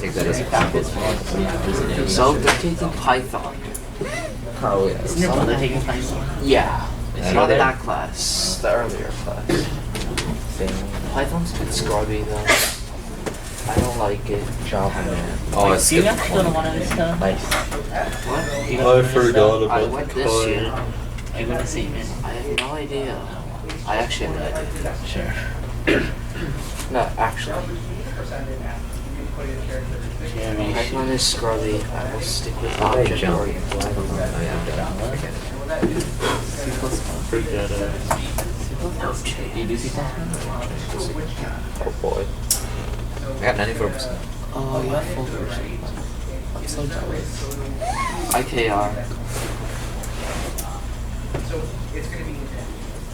Take that as a compliment. So they're taking Python. Oh, Isn't your brother taking Python? Yeah. That Not other? that class. The earlier class. Python's a bit scrubby though. I don't like it. Java man. Oh, it's Do you good. actually go to one of these stuff? What? You go to forgot I went this year. I go to St. Min. I have no idea. I actually have no idea. Sure. No, actually. Python is scrubby. I will stick with Hey, object jump. oriented. Oh, yeah, I'm done. Forget it. C++. Do you do C++? Oh boy. I got 94%. Oh, you have full version. I'm so jealous. IKR. So it's gonna be indented.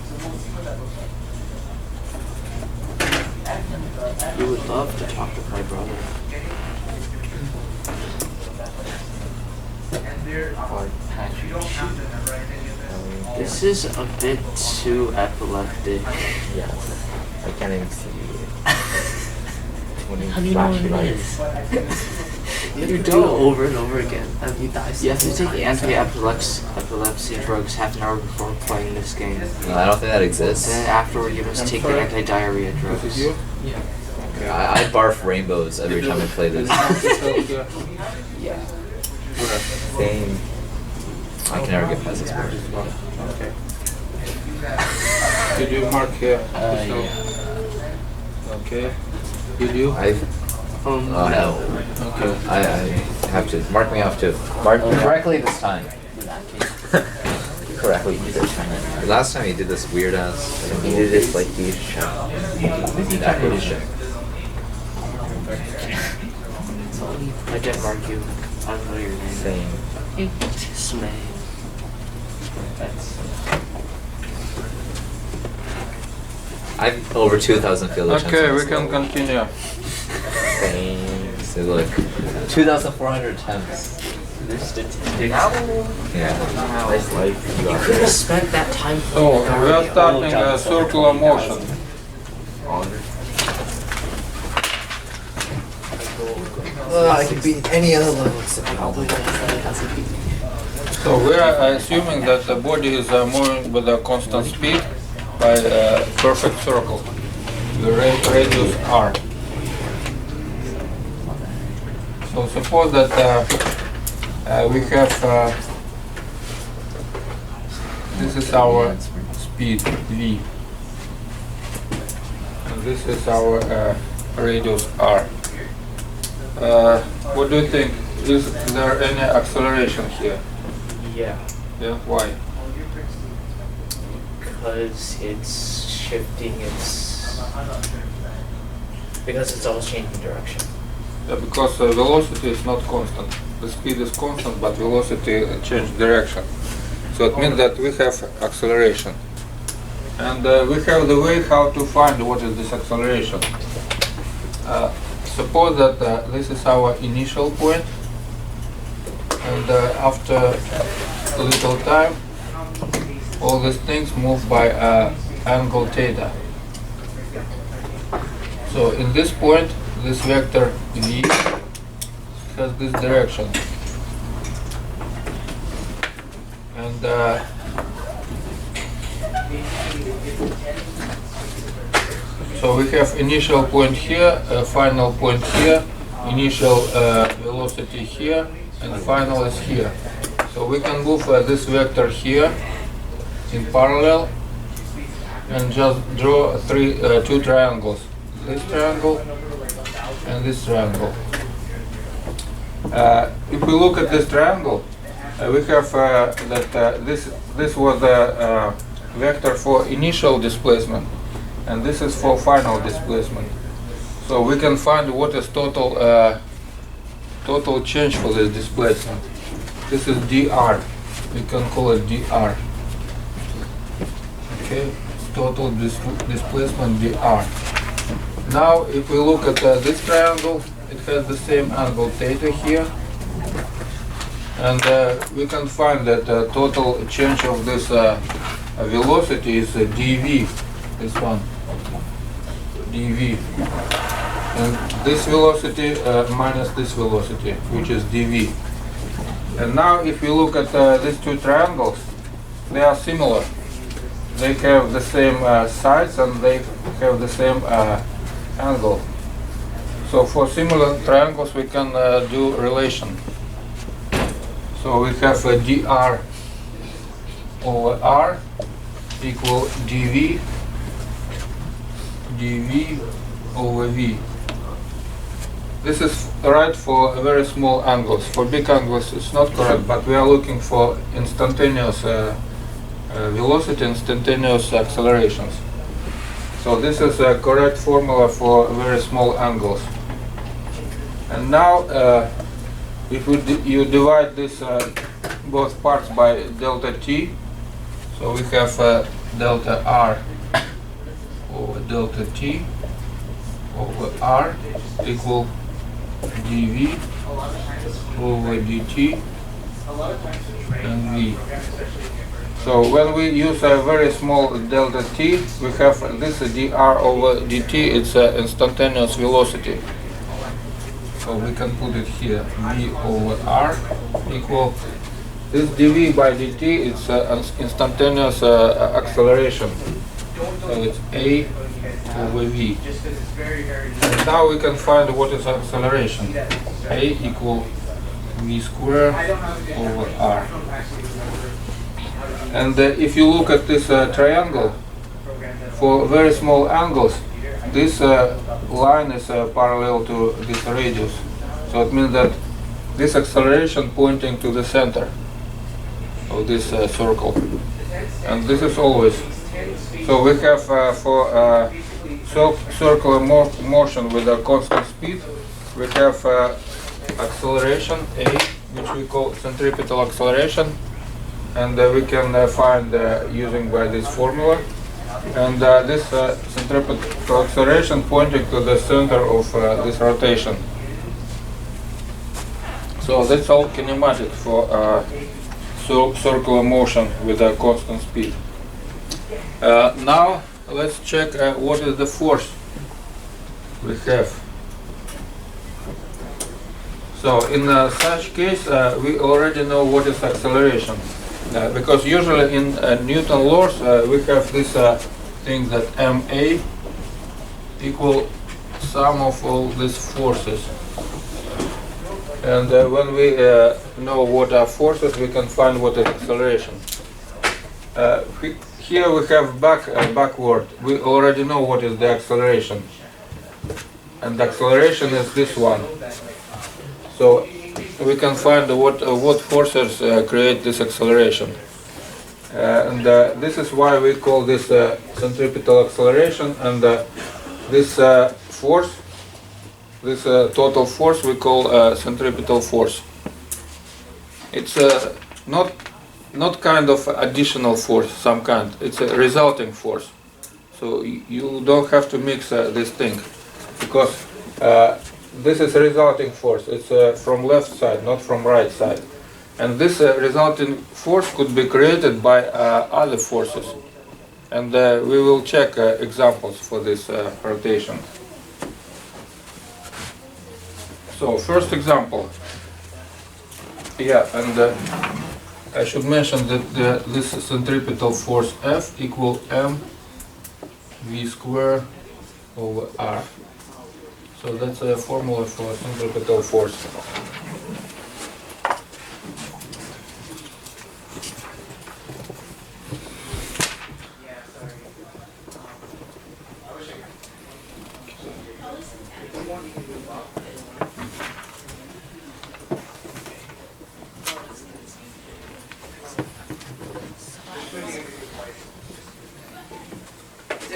So we'll see what that looks like. You would love to talk with my brother. And there, Or you Patrick. don't have to memorize any of this. This is a bit too epileptic. Yeah. I can't even see when How do you you know flash what your it lights. is? You have to do it over and over again, and you die. You have to take anti-epilepsy drugs half an hour before playing this game. No, I don't think that exists. Then afterward, you must take the anti-diarrhea This drugs. is you? I barf rainbows every time I play this. Yeah. Same. I can never get past this part. Okay. Did you mark here? Yeah. Okay. Did you? Oh no. Okay. I have to. Mark me off too. Mark me correctly this time. In that case, Correctly. The last time he did this weird ass. He did this like huge check. That huge check. I didn't mark you. I don't know your name. Same. Smay. That's. I've over 2,000 field attempts. Okay, on we this can level. continue. Same. So look, 2,400 attempts. There's statistics. Yeah. Nice life. You You got could have it. spent that time. So we are starting a circular motion. I can beat any other level except Probably hasn't been. So we are assuming that the body is moving with a constant speed by a perfect circle. The radius r. So suppose that we have this is our speed v, and this is our radius r. What do you think? Is there any acceleration here? Yeah, Yeah, why? because it's shifting. Because it's always changing direction. Yeah, because velocity is not constant. The speed is constant, but velocity change direction. So it means that we have acceleration. And we have the way how to find what is this acceleration. Suppose that this is our initial point, and after a little time, all these things move by angle theta. So in this point, this vector v has this direction, and so we have initial point here, final point here, initial velocity here, and final is here. So we can move this vector here in parallel and just draw two triangles. This triangle and this triangle. If we look at this triangle, we have that this was the vector for initial displacement, and this is for final displacement. So we can find what is total total change for this displacement. This is dr. We can call it dr. Okay, total displacement dr. Now, if we look at this triangle, it has the same angle theta here, and we can find that total change of this velocity is dv, this one, dv, and this velocity minus this velocity, which is dv. And now, if you look at these two triangles, they are similar. They have the same sides and they have the same angle. So for similar triangles we can do relation. So we have dr over r equal dv over v. This is right for very small angles. For big angles it's not correct, but we are looking for instantaneous velocity instantaneous accelerations. So this is a correct formula for very small angles. And now if you divide this both parts by delta t, so we have delta r over delta t over r equal dv over dt and v. So when we use a very small delta t, we have this dr over dt, it's instantaneous velocity. So we can put it here, v over r equal, this dv by dt, it's instantaneous acceleration. So it's a over v. And now we can find what is acceleration. A equal v squared over r. And if you look at this triangle, for very small angles, this line is parallel to this radius. So it means that this acceleration pointing to the center of this circle. And this is always. So we have for circular motion with a constant speed, we have acceleration A, which we call centripetal acceleration, and we can find using by this formula. And this centripetal acceleration pointing to the center of this rotation. So that's all kinematic for circular motion with a constant speed. Now let's check what is the force we have. So in such case we already know what is acceleration, because usually in Newton laws we have this thing that ma equal sum of all these forces. And when we know what are forces, we can find what is acceleration. Here we have backward. We already know what is the acceleration. And the acceleration is this one. So we can find what forces create this acceleration. And this is why we call this centripetal acceleration. And this force, this total force, we call centripetal force. It's not kind of additional force, some kind. It's a resulting force. So you don't have to mix this thing, because this is a resulting force. It's from left side, not from right side. And this resulting force could be created by other forces. And we will check examples for this rotation. So first example. Yeah, and I should mention that this centripetal force F equal m v squared over r. So that's a formula for centripetal force.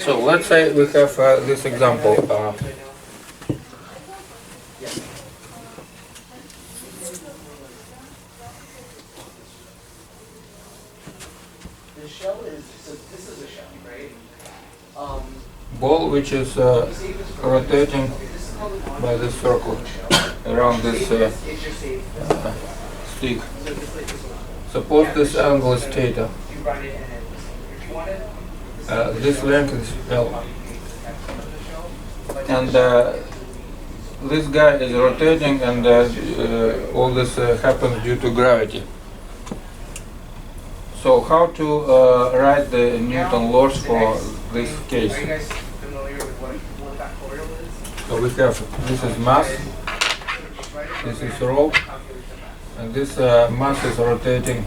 So let's say we have this example. The shell is, so this is a shell, right? Ball which is rotating by this circle around this stick. Suppose this angle is theta. This length is L. And this guy is rotating, and all this happens due to gravity. So how to write the Newton laws for this case? Are you guys familiar with what factorial is? So we have, this is mass, this is rho, and this mass is rotating.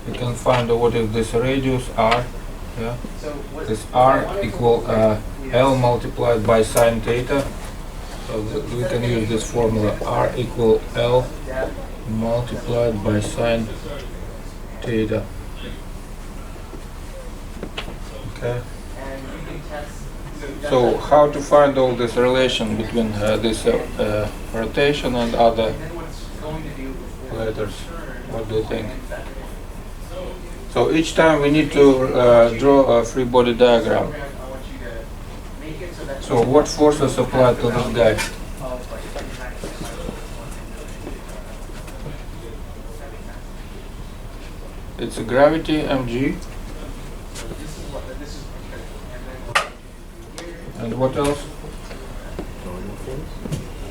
We can find what is this radius r. Yeah. This r equal L multiplied by sine theta. So we can use this formula, r equal L multiplied by sine theta. Okay. And you can test. So how to find all this relation between this rotation and other And then what's going to do is letters? What do you think? So each time we need to draw a free body diagram. I want you to make it so that. So what forces apply to this guy? It's a gravity mg. And what else?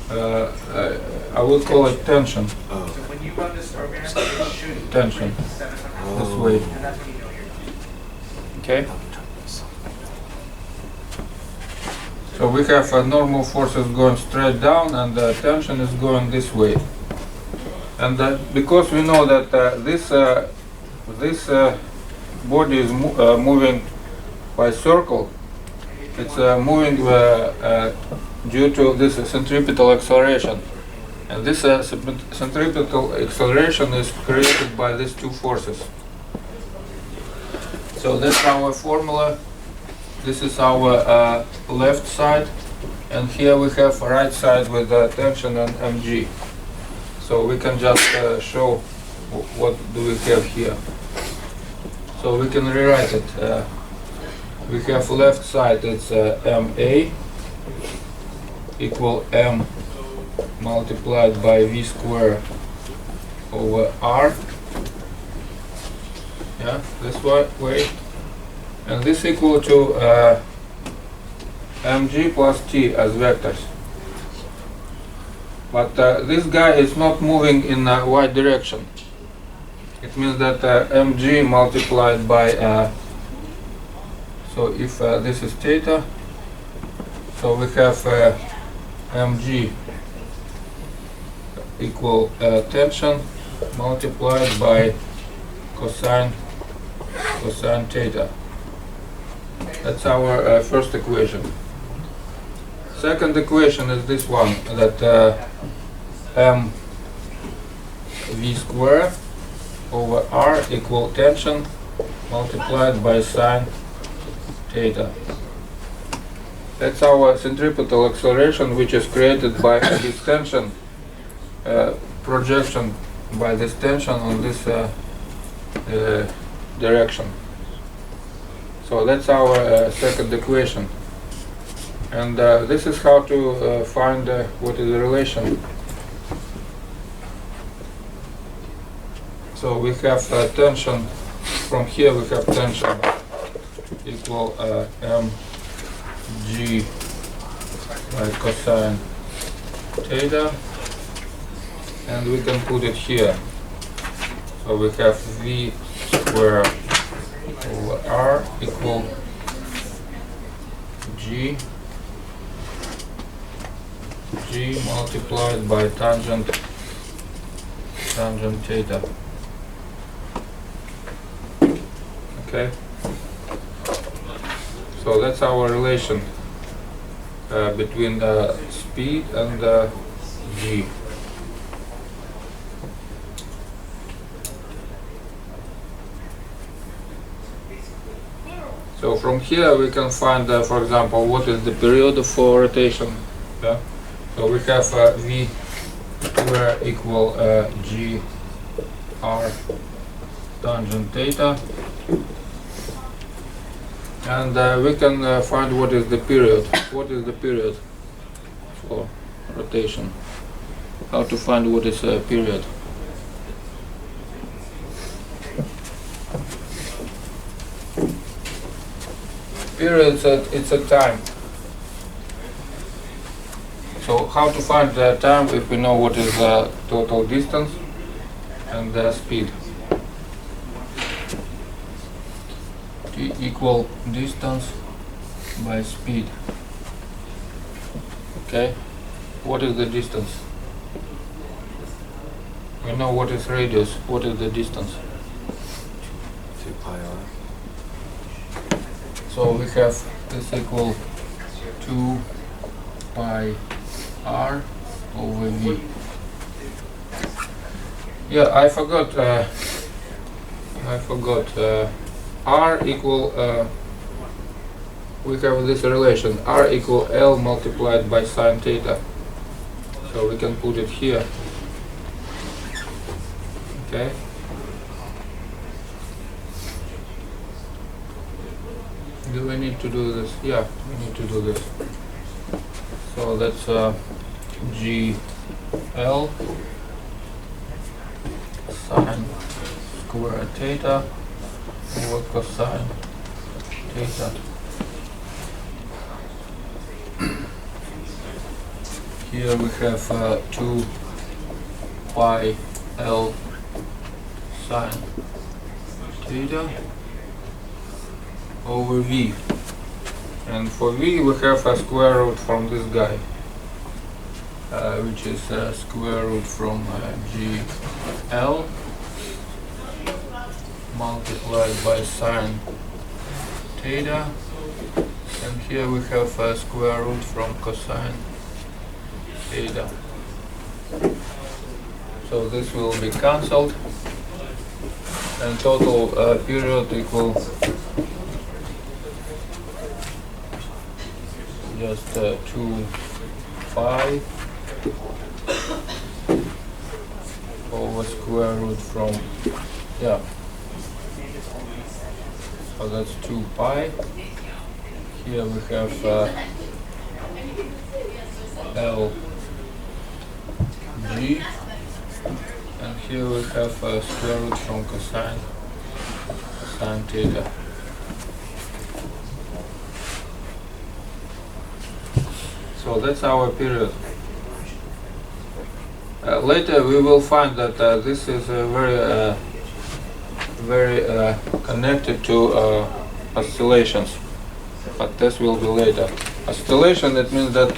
I will call it tension. Oh. When you run this program, it should. Tension. 700. This way. And that's when you know you're. Okay. So we have normal forces going straight down, and the tension is going this way. And because we know that this body is moving by circle, it's moving due to this centripetal acceleration. And this centripetal acceleration is created by these two forces. So that's our formula. This is our left side, and here we have right side with tension and mg. So we can just show what do we have here. So we can rewrite it. We have left side, it's ma equal m multiplied by v square over r. Yeah, this way. And this equal to mg plus t as vectors. But this guy is not moving in a y direction. It means that mg multiplied by, so if this is theta, so we have mg equal tension multiplied by cosine theta. That's our first equation. Second equation is this one, that m v square over r equal tension multiplied by sine theta. That's our centripetal acceleration, which is created by this tension, projection by this tension on this direction. So that's our second equation. And this is how to find what is the relation. So we have tension, from here we have tension equal mg by cosine theta, and we can put it here. So we have v square over r equal g multiplied by tangent theta. Okay, so that's our relation between speed and g. So from here we can find, for example, what is the period of rotation. Yeah? So we have v square equal g r tangent theta, and we can find what is the period. What is the period for rotation? How to find what is a period? Period, it's a time. So how to find the time if we know what is the total distance and the speed? T equal distance by speed. Okay, what is the distance? We know what is radius. What is the distance? 2 pi r. So we have this equal 2 pi r over v. Yeah, I forgot I forgot. R equal, we have this relation, R equal L multiplied by sine theta. So we can put it here. Okay. Do we need to do this? Yeah, we need to do this. So that's GL sine square theta over cosine theta. Here we have 2 pi L sine theta over V. And for V we have a square root from this guy, which is square root from GL multiplied by sine theta, and here we have a square root from cosine theta. So this will be cancelled, and total period equal just 2 pi over square root from, yeah, so that's 2 pi. Here we have L G, and here we have square root from cosine theta. So that's our period. Later we will find that this is very connected to oscillations, but this will be later. Oscillation, it means that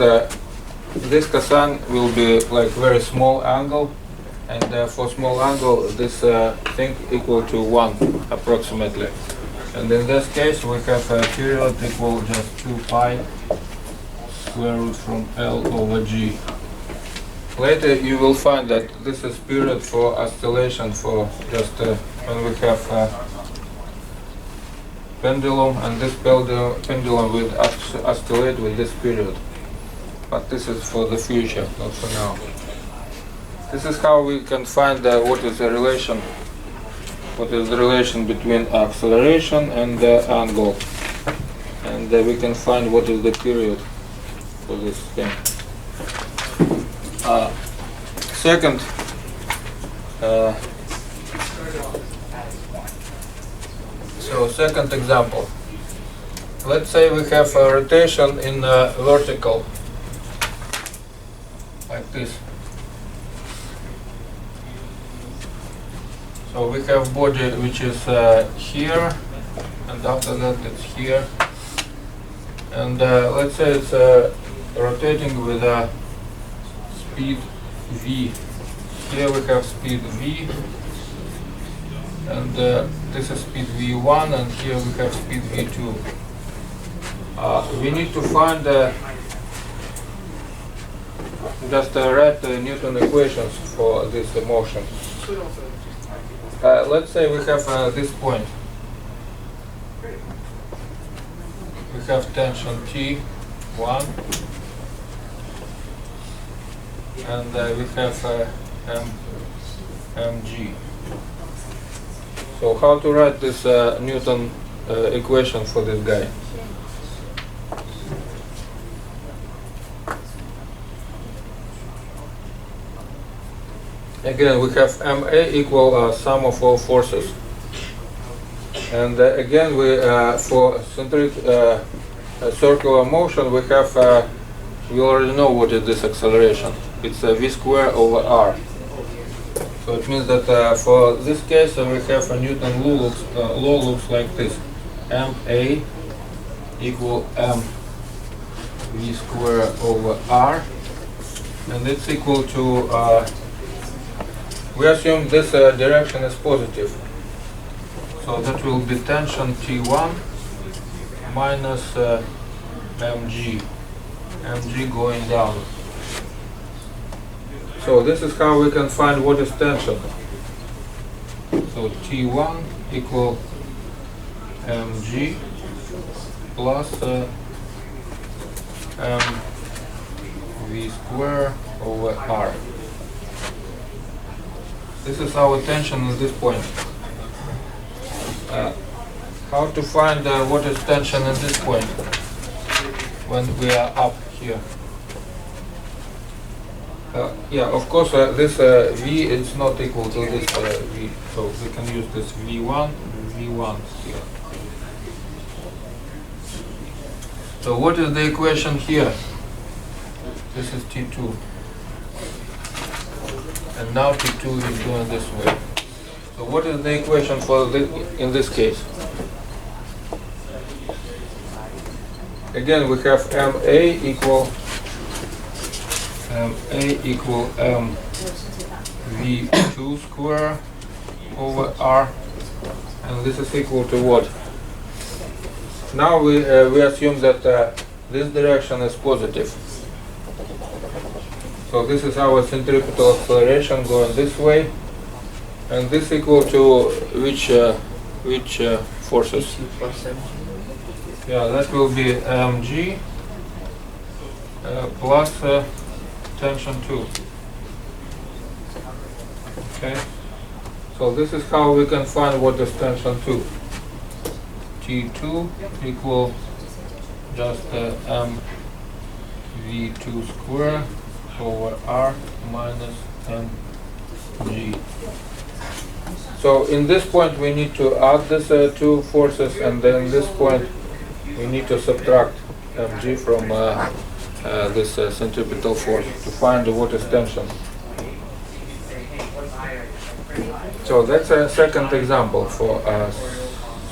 this cosine will be like very small angle, and for small angle this thing equal to 1 approximately. And in this case we have a period equal just 2 pi square root from L over G. Later you will find that this is period for oscillation for just when we have pendulum, and this pendulum will oscillate with this period. But this is for the future, not for now. This is how we can find what is the relation between acceleration and the angle, and we can find what is the period for this thing. Second, second example. Let's say we have a rotation in vertical, like this. So we have body which is here, and after that it's here. And let's say it's rotating with a speed v. Here we have speed v, and this is speed v1, and here we have speed v2. We need to find just write the Newton equations for this motion. Let's say we have this point. We have tension T1, and we have mg. So how to write this Newton equation for this guy? Again, we have ma equal sum of all forces. And again, we for centric circular motion, we have we already know what is this acceleration. It's v square over r. So it means that for this case we have a Newton law looks like this: ma equal m v square over r, and it's equal to. We assume this direction is positive, so that will be tension T1 minus mg going down. So this is how we can find what is tension. So T1 equal mg plus mv square over r. This is our tension at this point. How to find what is tension at this point when we are up here? Yeah, of course, this V is not equal to this V, so we can use this V1 here. So what is the equation here? This is T2. And now T2 is going this way. So what is the equation for this, in this case? Again, we have MA equal mv2 square over r, and this is equal to what? Now we assume that this direction is positive. So this is our centripetal acceleration going this way, and this equal to which forces? Yeah, that will be mg plus tension 2. Okay, so this is how we can find what is tension 2. T2 equal just mv2 square over r minus mg. So in this point we need to add these two forces, and then in this point we need to subtract mg from this centripetal force to find what is tension. So that's a second example for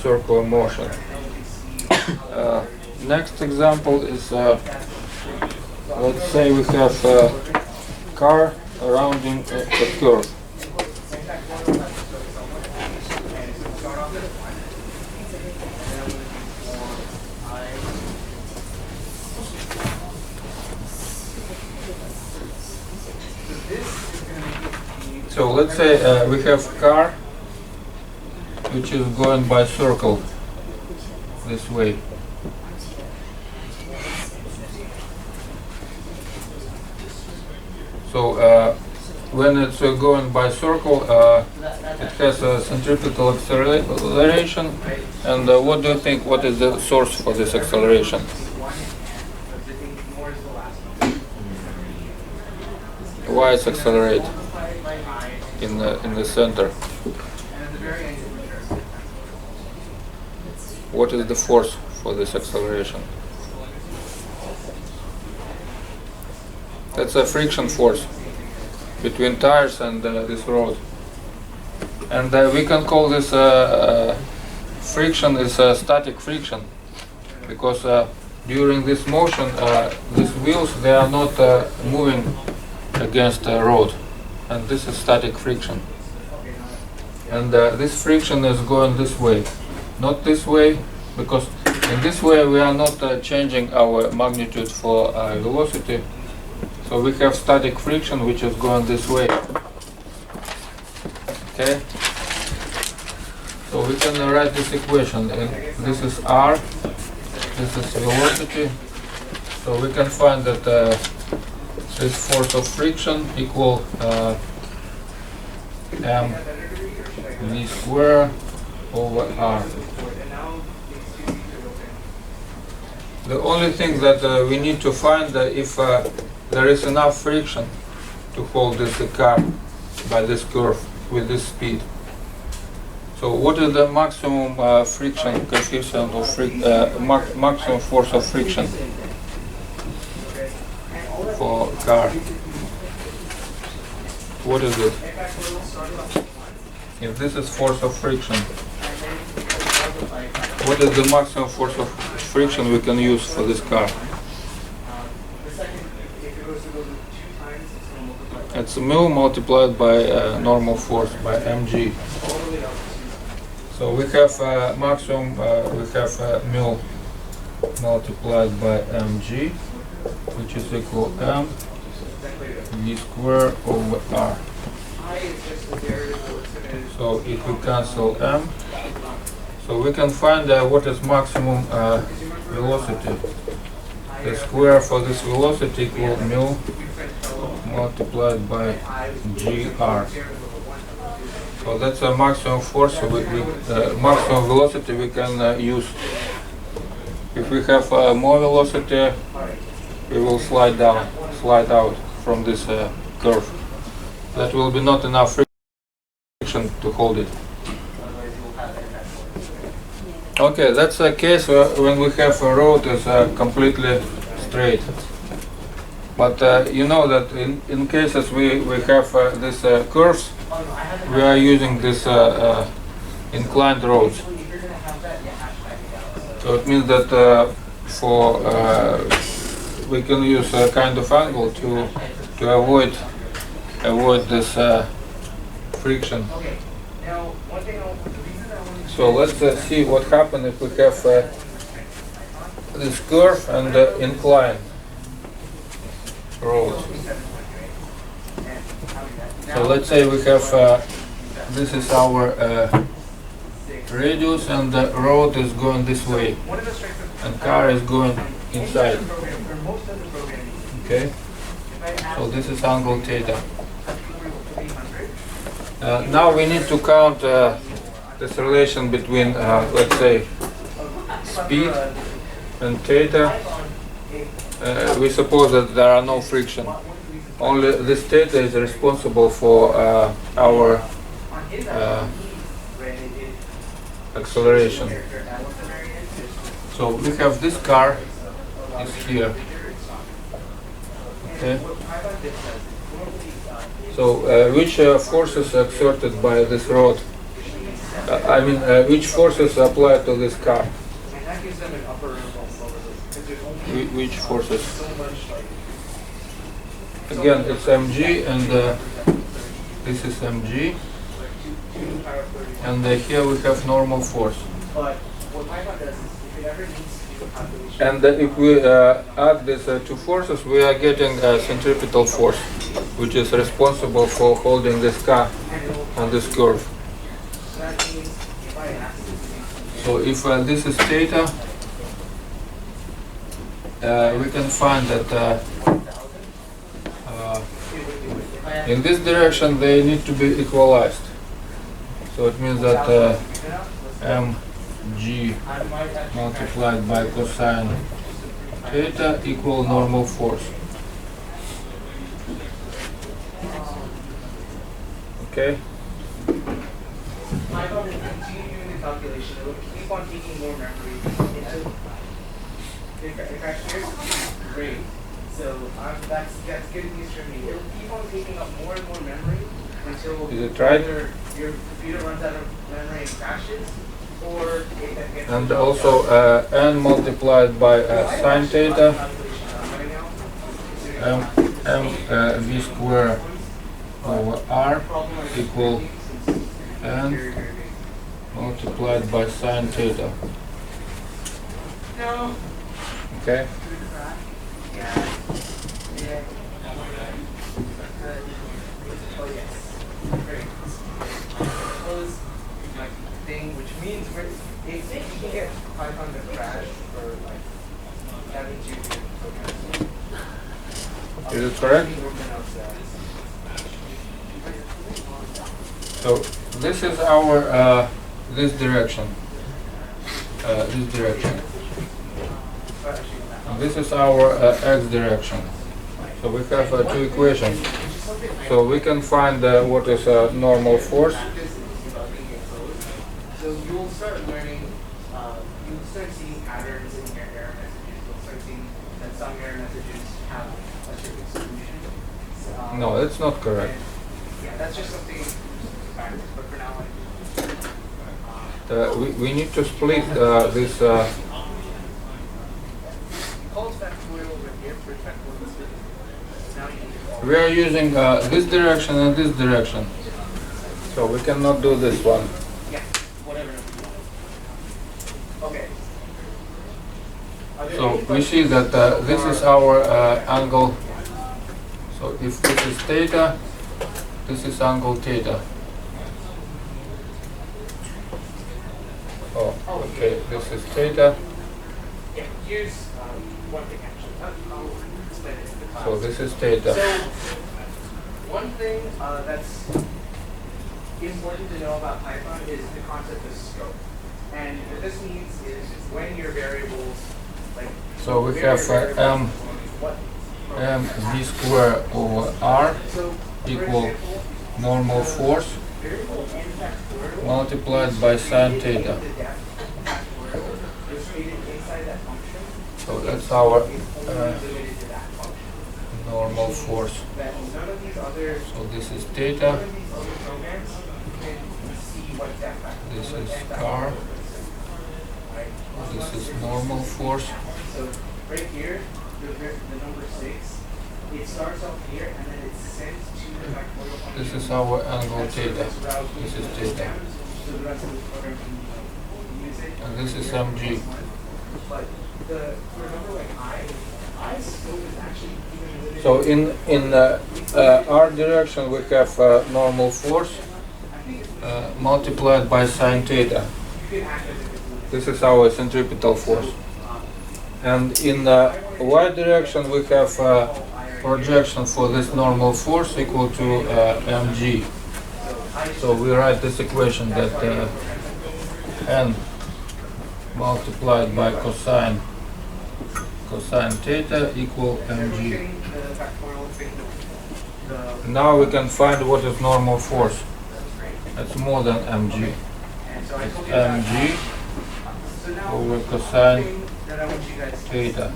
circular motion. Next example is, let's say we have a car rounding a curve. So let's say we have a car which is going by circle this way. So when it's going by circle, it has a centripetal acceleration. And what do you think? What is the source for this acceleration? Why it's accelerate in the center? What is the force for this acceleration? That's a friction force between tires and this road. And we can call this friction is static friction, because during this motion, these wheels, they are not moving against the road, and this is static friction. And this friction is going this way, not this way, because in this way we are not changing our magnitude for velocity. So we have static friction which is going this way. Okay? So we can write this equation. This is r, this is velocity. So we can find that this force of friction equal mv square over r. The only thing that we need to find if there is enough friction to hold this car by this curve with this speed. So what is the maximum friction coefficient of maximum force of friction for car? What is it? If this is force of friction, what is the maximum force of friction we can use for this car? It's mu multiplied by normal force by mg. So we have maximum, we have mu multiplied by mg, which is equal m v square over r. So if we cancel m, so we can find what is maximum velocity. The square for this velocity equal mu multiplied by gr. So that's a maximum force. So maximum velocity we can use. If we have more velocity, we will slide out from this curve. That will be not enough friction to hold it. Okay, that's a case when we have a road is completely straight. But you know that in cases we have these curves, we are using this inclined roads. So it means that we can use a kind of angle to avoid this friction. So let's see what happens if we have this curve and incline road. So let's say we have this is our radius and the road is going this way and car is going inside. Okay, so this is angle theta. Now we need to count this relation between let's say speed and theta. We suppose that there are no friction. Only this theta is responsible for our acceleration. So we have this car is here. Okay. So which forces exerted by this rod? I mean, which forces apply to this car? Which forces? Again, it's mg and this is mg. And here we have normal force. And if we add these two forces, we are getting a centripetal force, which is responsible for holding this car on this curve. So if this is theta, we can find that in this direction they need to be equalized. So it means that mg multiplied by cosine theta equal normal force. Okay. I will continue doing the calculation. It will keep on taking more memory. If I share great. So that's good news for me. It will keep on taking up more and more memory until Is it right? either your computer runs out of memory and crashes, or it gets. And also n multiplied by sine theta v square over r equal n multiplied by sine theta. No. Okay. Yeah. Oh yes. Great. Close my thing, which means if you can get Python to crash for like that means you can program. Is it correct? So this is our this direction. This direction. And this is our x direction. So we have two equations. So we can find what is a normal force. So you'll start learning, you'll start seeing patterns in your error messages. You'll start seeing that some error messages have a certain solution. No, that's not correct. Yeah, that's just something practice. But for now, We need to split this. call it factorial over here for factorial. Now you can We are using this direction and this direction. So we cannot do this one. yeah, whatever. Okay. So we see that this is our angle. So if this is theta, this is angle theta. this is theta. Yeah, here's one thing actually. I'll explain it in the class. So this is theta. So, one thing that's important to know about Python is the concept of scope. And what this means is when your variables, like, So we where have your variables- m what v square over r So, for equal example, normal force variable n factorial multiplied by sine theta. the depth factorial is stated inside that function. So that's our It's only limited to that function. normal force. That none of these other So this is none theta. of these other programs can see what depth factorial This what is n r. factorial is. Right? This is normal force. So right here, the number 6, it starts off here and then it's sent to the factorial function. This is our angle That's where theta. this route This is goes theta. down, so the rest of the program can use it. And this is mg. But remember like I scope is actually even limited. So in r direction we have normal force multiplied by sine theta. You can act as if it's limited. This is our centripetal force. And in y direction we have projection for this normal force equal to mg. So we write this equation that n multiplied by cosine theta equal mg. Getting the factorial thing, the Now we can find what is normal force. right. It's more than mg. And so I told you that. mg So now over one cosine thing that I want you guys to theta.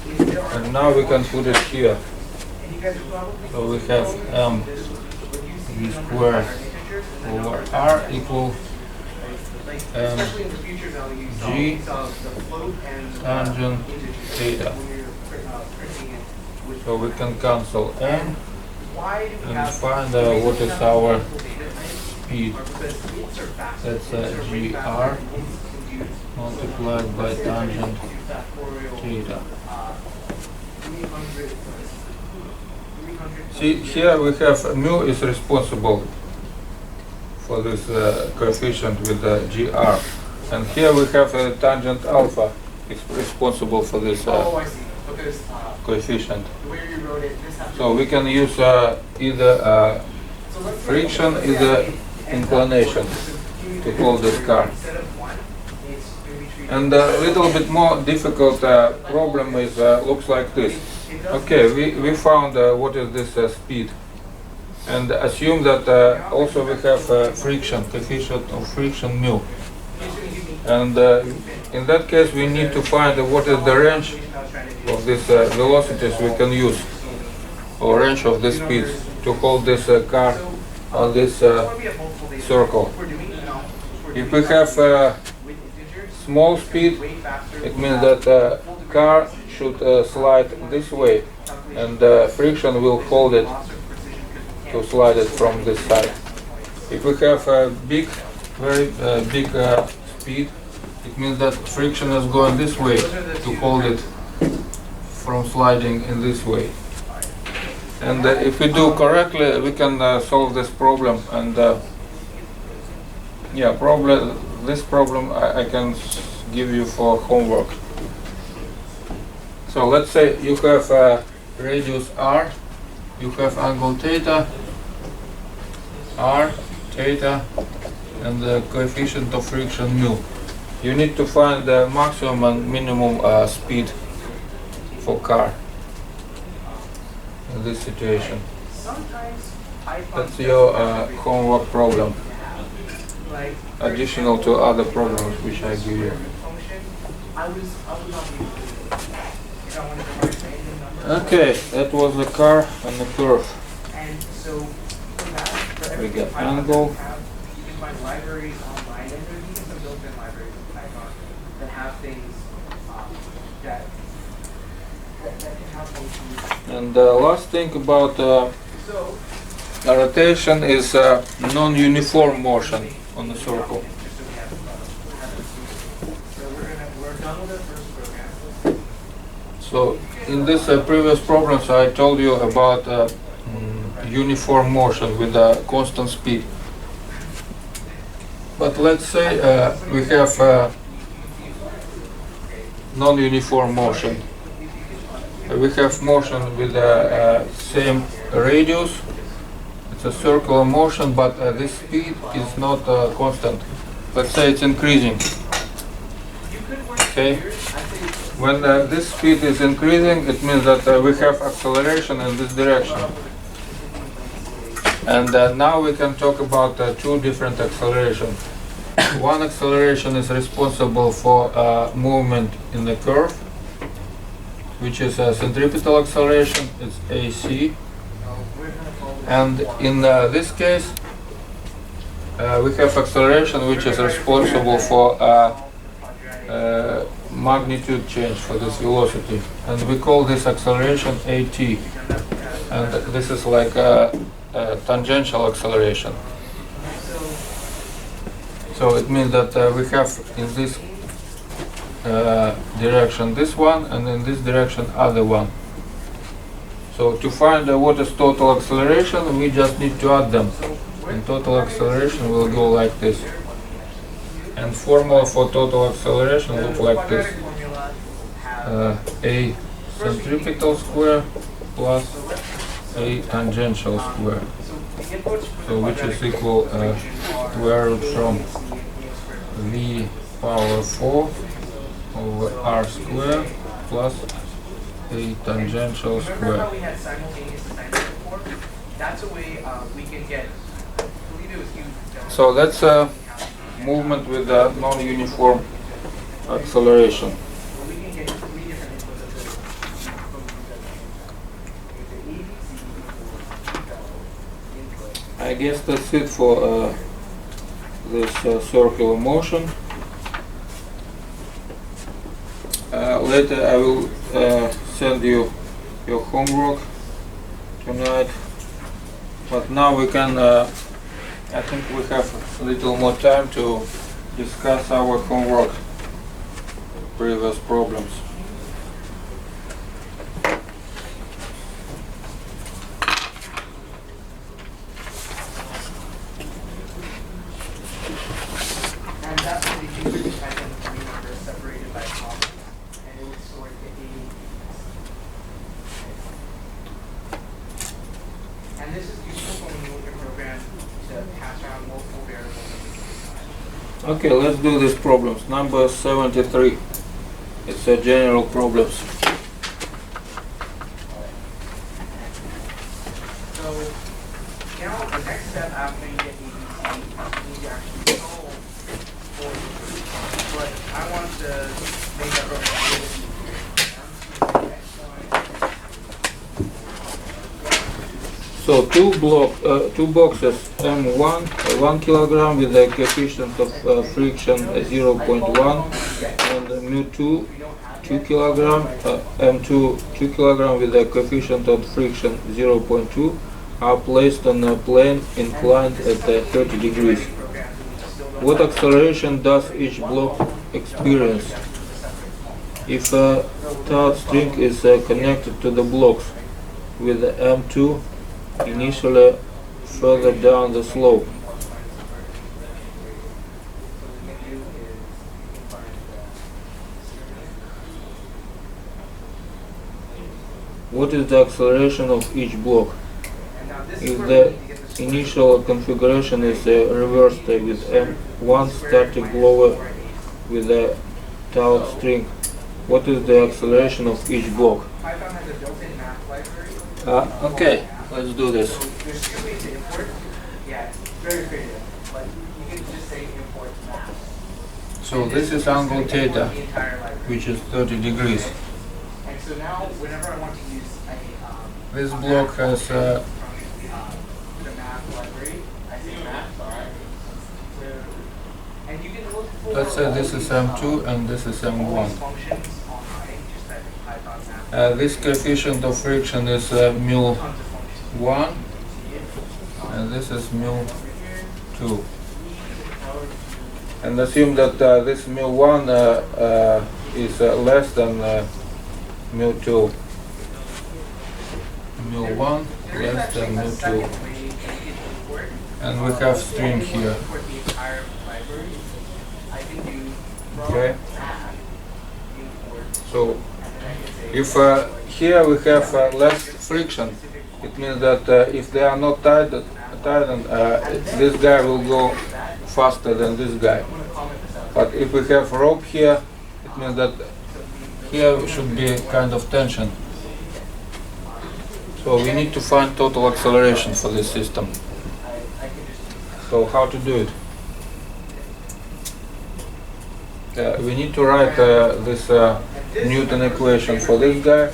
is there are And now we can put it here. and you guys are probably So we have m this when you see v numbers squared that are integers and then over numbers that r are equal like m especially in the future value you saw, g you saw the float and tangent integers theta. when you're printing it with So we can cancel m why do we and have find what is our speed. because it's are faster. That's It's way gr faster than it's computed. multiplied by tangent theta. 300 See, here we have mu is responsible for this coefficient with the gr. And here we have tangent alpha is responsible for this Oh, I see. Because coefficient. the way you wrote it, this has So we can use either so let's say- friction, let's say either I did inclination N to hold this car. Instead of 1, it's going to be treated. And a little bit more difficult problem is looks like this. It does- Okay, we found what is this speed, and assume that also we have friction, coefficient of friction mu. it's gonna give me- And in that case, we need to find what is the range I was trying to do. of these velocities we can use, or range of the speeds to hold this car on this It's gonna be a multiple data. circle. If we're doing, If we have with integers, small it's gonna speed, be way faster. it means that car should slide this way, and friction will hold it to slide it from this side. If we have a big, very big speed, it means that friction is going this way to hold it from sliding in this way. And if we do correctly, we can solve this problem. And yeah, probably this problem I can give you for homework. So let's say you have radius r, you have angle theta, r, theta, and the coefficient of friction mu. You need to find the maximum and minimum speed for car in this situation. Sometimes I find That's your homework problem, like additional to other programs which I give you. function, I would not be able to do it. If I wanted to write random numbers. Okay, that was the car and the curve. And so for that, for We everything get Python angle. you can find libraries online, and there's even some built-in libraries in Python that have things that can have functions. And the last thing about So rotation is non-uniform motion on the circle. just so we have so we're done with the first program. So in this previous programs I told you about uniform motion with a constant speed. But let's say we have non-uniform motion. We have motion with the same radius. It's a circular motion, but this speed is not constant. Let's say it's increasing. Okay. When this speed is increasing, it means that we have acceleration in this direction. And now we can talk about two different accelerations. One acceleration is responsible for movement in the curve, which is a centripetal acceleration. It's AC. And in this case, we have acceleration which is responsible for magnitude change for this velocity, and we call this acceleration AT, and this is like a tangential acceleration. So it means that we have in this direction this one, and in this direction other one. So to find what is total acceleration, we just need to add them, and total acceleration will go like this. And formula for total acceleration look like this: a centripetal square plus a tangential square. So which is equal square root from v power 4 over r square plus a tangential square. So that's a movement with a non-uniform acceleration. I guess that's it for this circular motion. Later I will send you your homework tonight, but now we can I think we have a little more time to discuss our homework previous problems. And that's when the user dependent numbers separated by comma, and it would store it to 80. And this is useful when you want your program to pass around multiple variables at the same time. Okay, let's do these problems. Number 73. It's a general problems. So now the next step after you get ABC is to actually solve for the proof. But I want to make that program a little easier. So two boxes M1 1 kilogram with a coefficient of friction 0.1, and mu2 2 kilogram, M2 2 kilogram with a coefficient of friction 0.2 are placed on a plane inclined at 30 degrees. What acceleration does each block experience? If a taut string is connected to the blocks with M2 initially further down the slope, what is the acceleration of each block? If the initial configuration is reversed with M1 starting lower with a taut string, what is the acceleration of each block? Python has a built-in math library. Okay, let's do this. So there's two ways to import. Yeah, it's very creative. But you can just say import math. So this is angle theta, The entire library. which is 30 degrees. And so now, whenever I want to use This block has the math library, I say math. And you can look for let's say this is M2 and this is all M1. these functions online. Just type in Python math. This coefficient of friction is mu1, Tons of functions. and this is mu2. And assume that this mu1 is less than mu2. mu1 less than mu2. And we have string here. Okay. So if here we have less friction, it means that if they are not tightened, this guy will go faster than this guy. But if we have rope here, it means that here should be kind of tension. So we need to find total acceleration for this system. So how to do it? We need to write this Newton equation for this guy,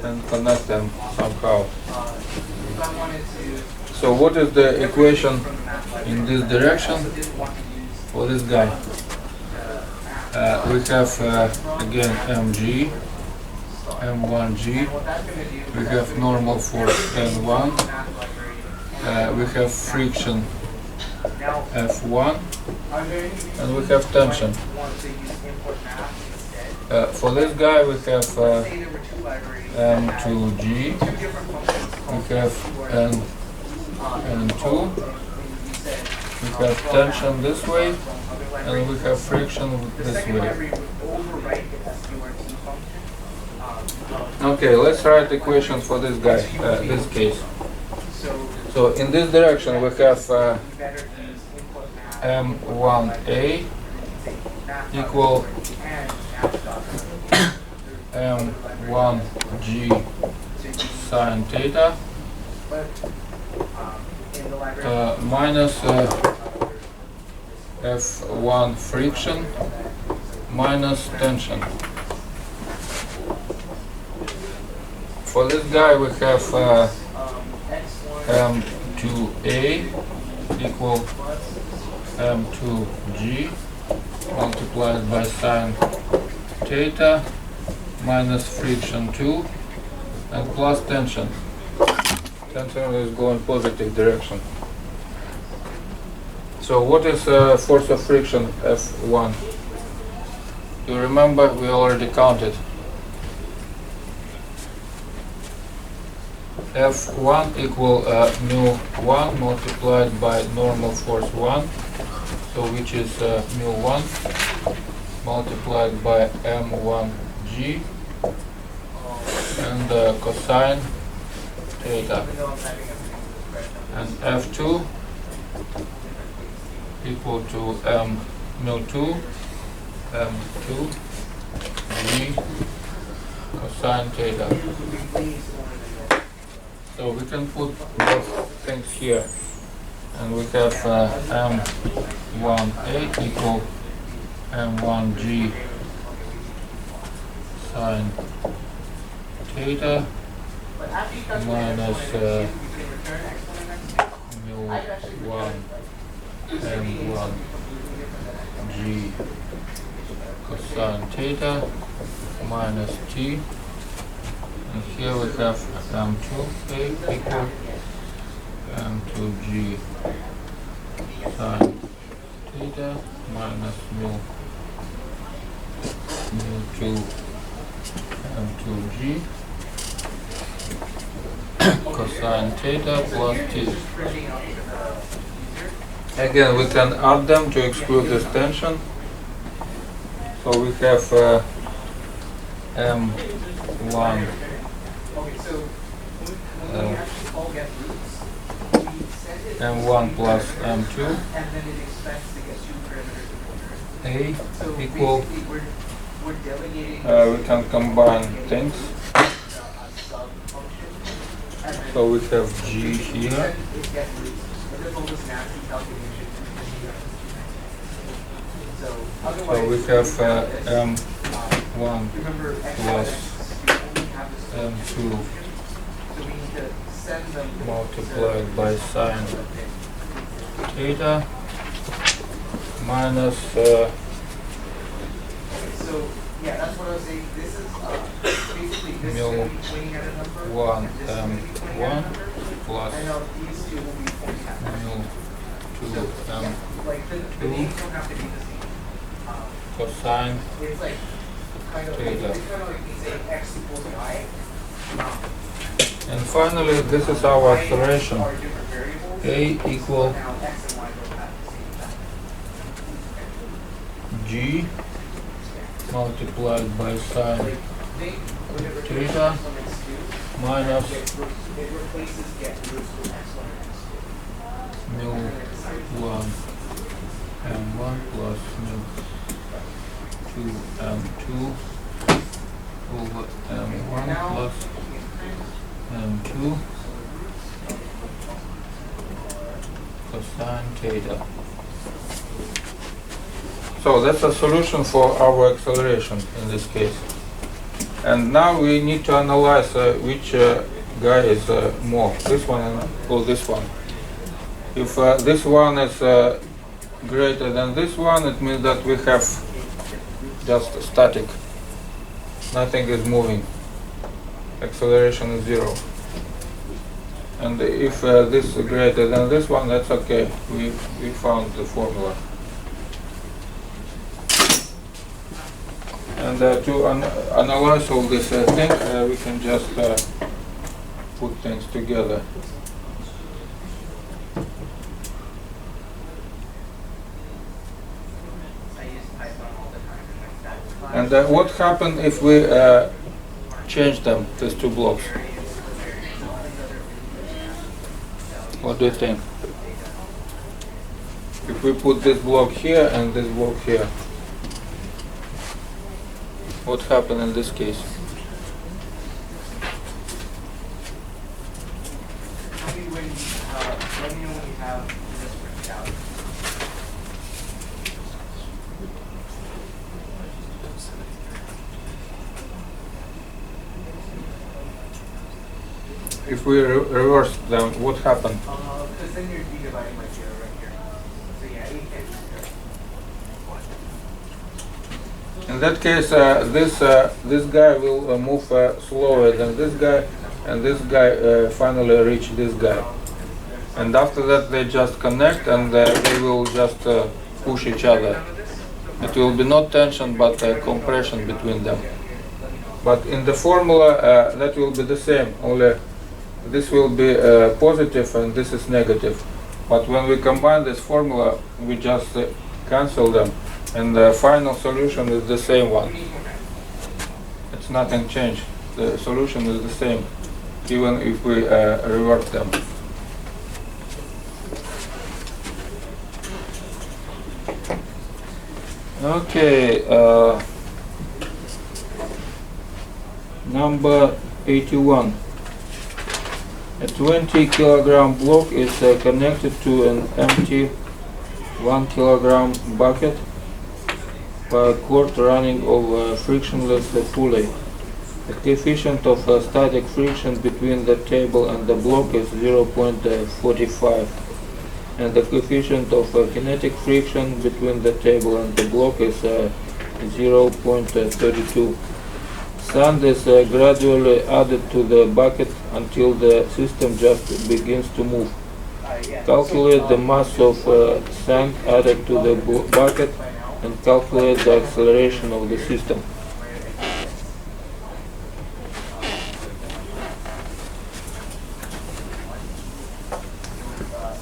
and connect them somehow. So what is the equation in this direction for this guy? We have again mg, m1g, we have normal force N1, we have friction F1, and we have tension. For this guy we have M2G, we have N2, we have tension this way, and we have friction this way. Okay, let's write equation for this guy, this case. So in this direction we have M1A equal M1G sine theta minus F1 friction minus tension. For this guy we have M2A equal M2G multiplied by sine theta minus friction 2 and plus tension. Tension is going positive direction. So what is force of friction F1? You remember we already counted. F1 equal mu1 multiplied by normal force 1, so which is mu1 multiplied by m1g and cosine theta, and F2 equal to mu2 g cosine theta. So we can put both things here, and we have M1A equal M1G sine theta minus mu1 M1G cosine theta minus T. And here we have M2A equal M2G sine theta minus mu2 M2G cosine theta plus T. Again, we can add them to exclude this tension. So we have M1 M1 plus M2 A equal, we can combine things. So we have G here. So we have M1 plus M2 multiplied by sine theta minus So yeah, that's what I was saying. This is basically this is going to be pointing at a number. mu1 and this is going to be pointing at a M1 number. plus And now these two will be pointing at that. mu2 So, yeah, like the names don't have to be the same. cosine It's like kind of theta. it's kind of like you say x equals y. And finally, this is our Y acceleration. are different variables. A equal Now x and y don't have the same value. G multiplied by sine theta minus mu 1 m1 plus mu 2 m2 over m1 plus m2 cosine theta. So that's a solution for our acceleration in this case. And now we need to analyze which guy is more, this one or this one. If this one is greater than this one, it means that we have just static. Nothing is moving. Acceleration is 0. And if this is greater than this one, that's okay. We found the formula. And to analyze all this thing, we can just put things together. And what happens if we change them, these two blocks? What do you think? If we put this block here and this block here, what happened in this case? Tell me when let me know when you have this worked out. If we reverse them, what happened? Because then you're dividing by 0 right here. So yeah, you can. In that case, this guy will move slower than this guy, and this guy finally reach this guy. And after that, they just connect, and they will just push each other. It will be not tension, but compression between them. But in the formula, that will be the same. Only this will be positive, and this is negative. But when we combine this formula, we just cancel them. And the final solution is the same one. It's nothing changed. The solution is the same, even if we revert them. Okay, number 81. A 20 kilogram block is connected to an empty 1 kilogram bucket by a cord running over a frictionless pulley. The coefficient of static friction between the table and the block is 0.45, and the coefficient of kinetic friction between the table and the block is 0.32. Sand is gradually added to the bucket until the system just begins to move. Calculate the mass of sand added to the bucket and calculate the acceleration of the system.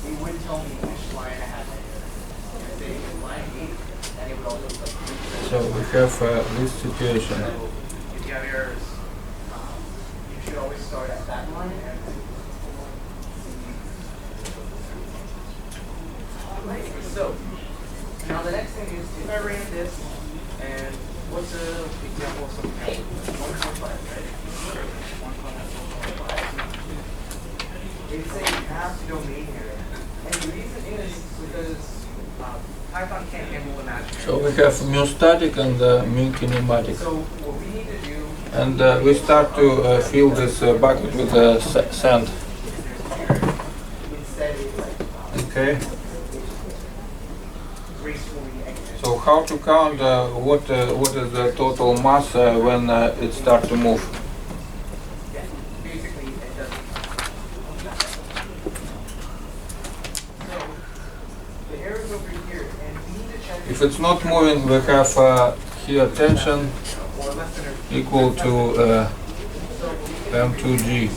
It would tell me which line I had. Say line 8, and it would also like. So we have this situation. If you have errors, you should always start at that line. So, now the next thing is, if I ran this, and what's an example of something else? 1.5, right? 1.5. It's a half domain here. And the reason is because Python can't handle imaginary. So we have mu static and mu kinematic. So what we need to do, And we start to fill this bucket with sand. instead is like Okay. gracefully exit. So how to count what is the total mass when it starts to move? Yeah, basically it doesn't. So the error is over here, and we need to check If it's not moving, we have here tension or less than or equal to m2g.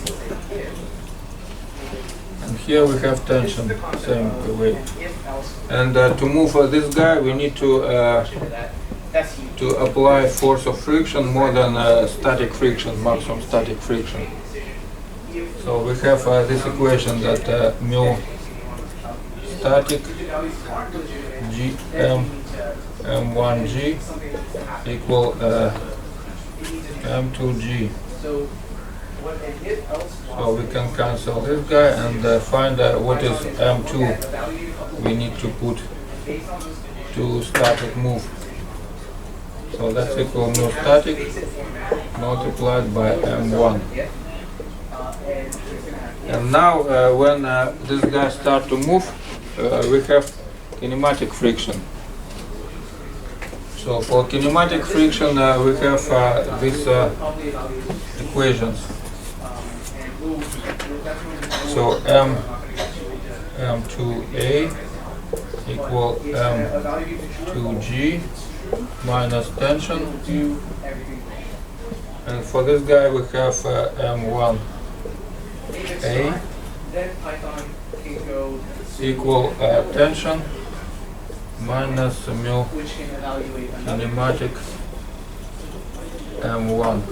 And here we have tension, same way. if else. And to move this guy, we need to That's huge. to apply force of friction more than static friction, maximum static friction. So we have this equation that mu static g m1g equal m2g. So what and if else So we can cancel this guy and find what is m2 we need to put to static move. So that's equal mu static multiplied by m1. And now when this guy start to move, we have kinematic friction. So for kinematic friction we have these equations. So m2a equal m2g minus tension, and for this guy we have m1a then Python can go equal tension minus mu which can evaluate another kinematic m1.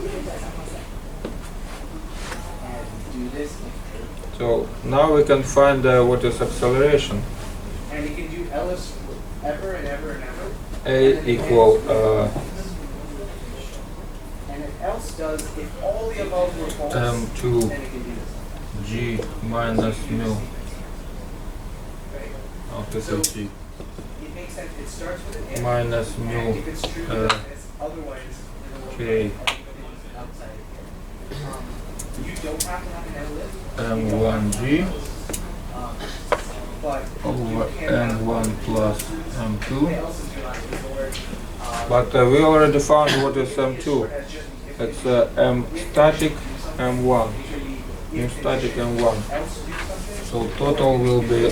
and do this. So now we can find what is acceleration. And it can do Ellis ever and ever and ever. A equal And if else does, if all the above were false, m2 then it can do this. g minus mu. Okay, so g It makes sense. It starts with an if. minus And mu if it's true, then it's otherwise. k Outside. You don't have to have an Ellis. m1g But over m1 plus m2. else is going to be more, But we already found what is m2. It's m static m1. M static m1. So total will be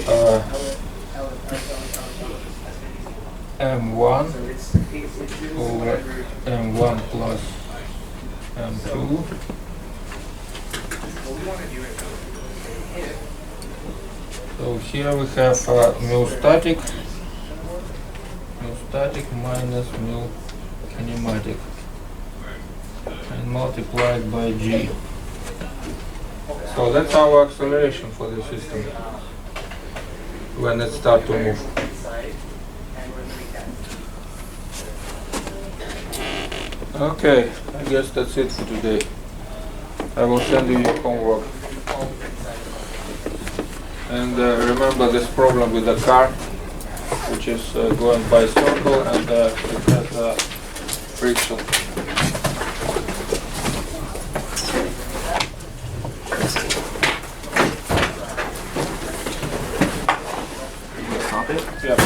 m1 over m1 plus m2. So here we have mu static minus mu kinematic and multiplied by g. So that's our acceleration for the system when it starts to move. Okay, I guess that's it for today. I will send you your homework. And remember this problem with the car, which is going by circle and it has friction. Stop it? Yeah.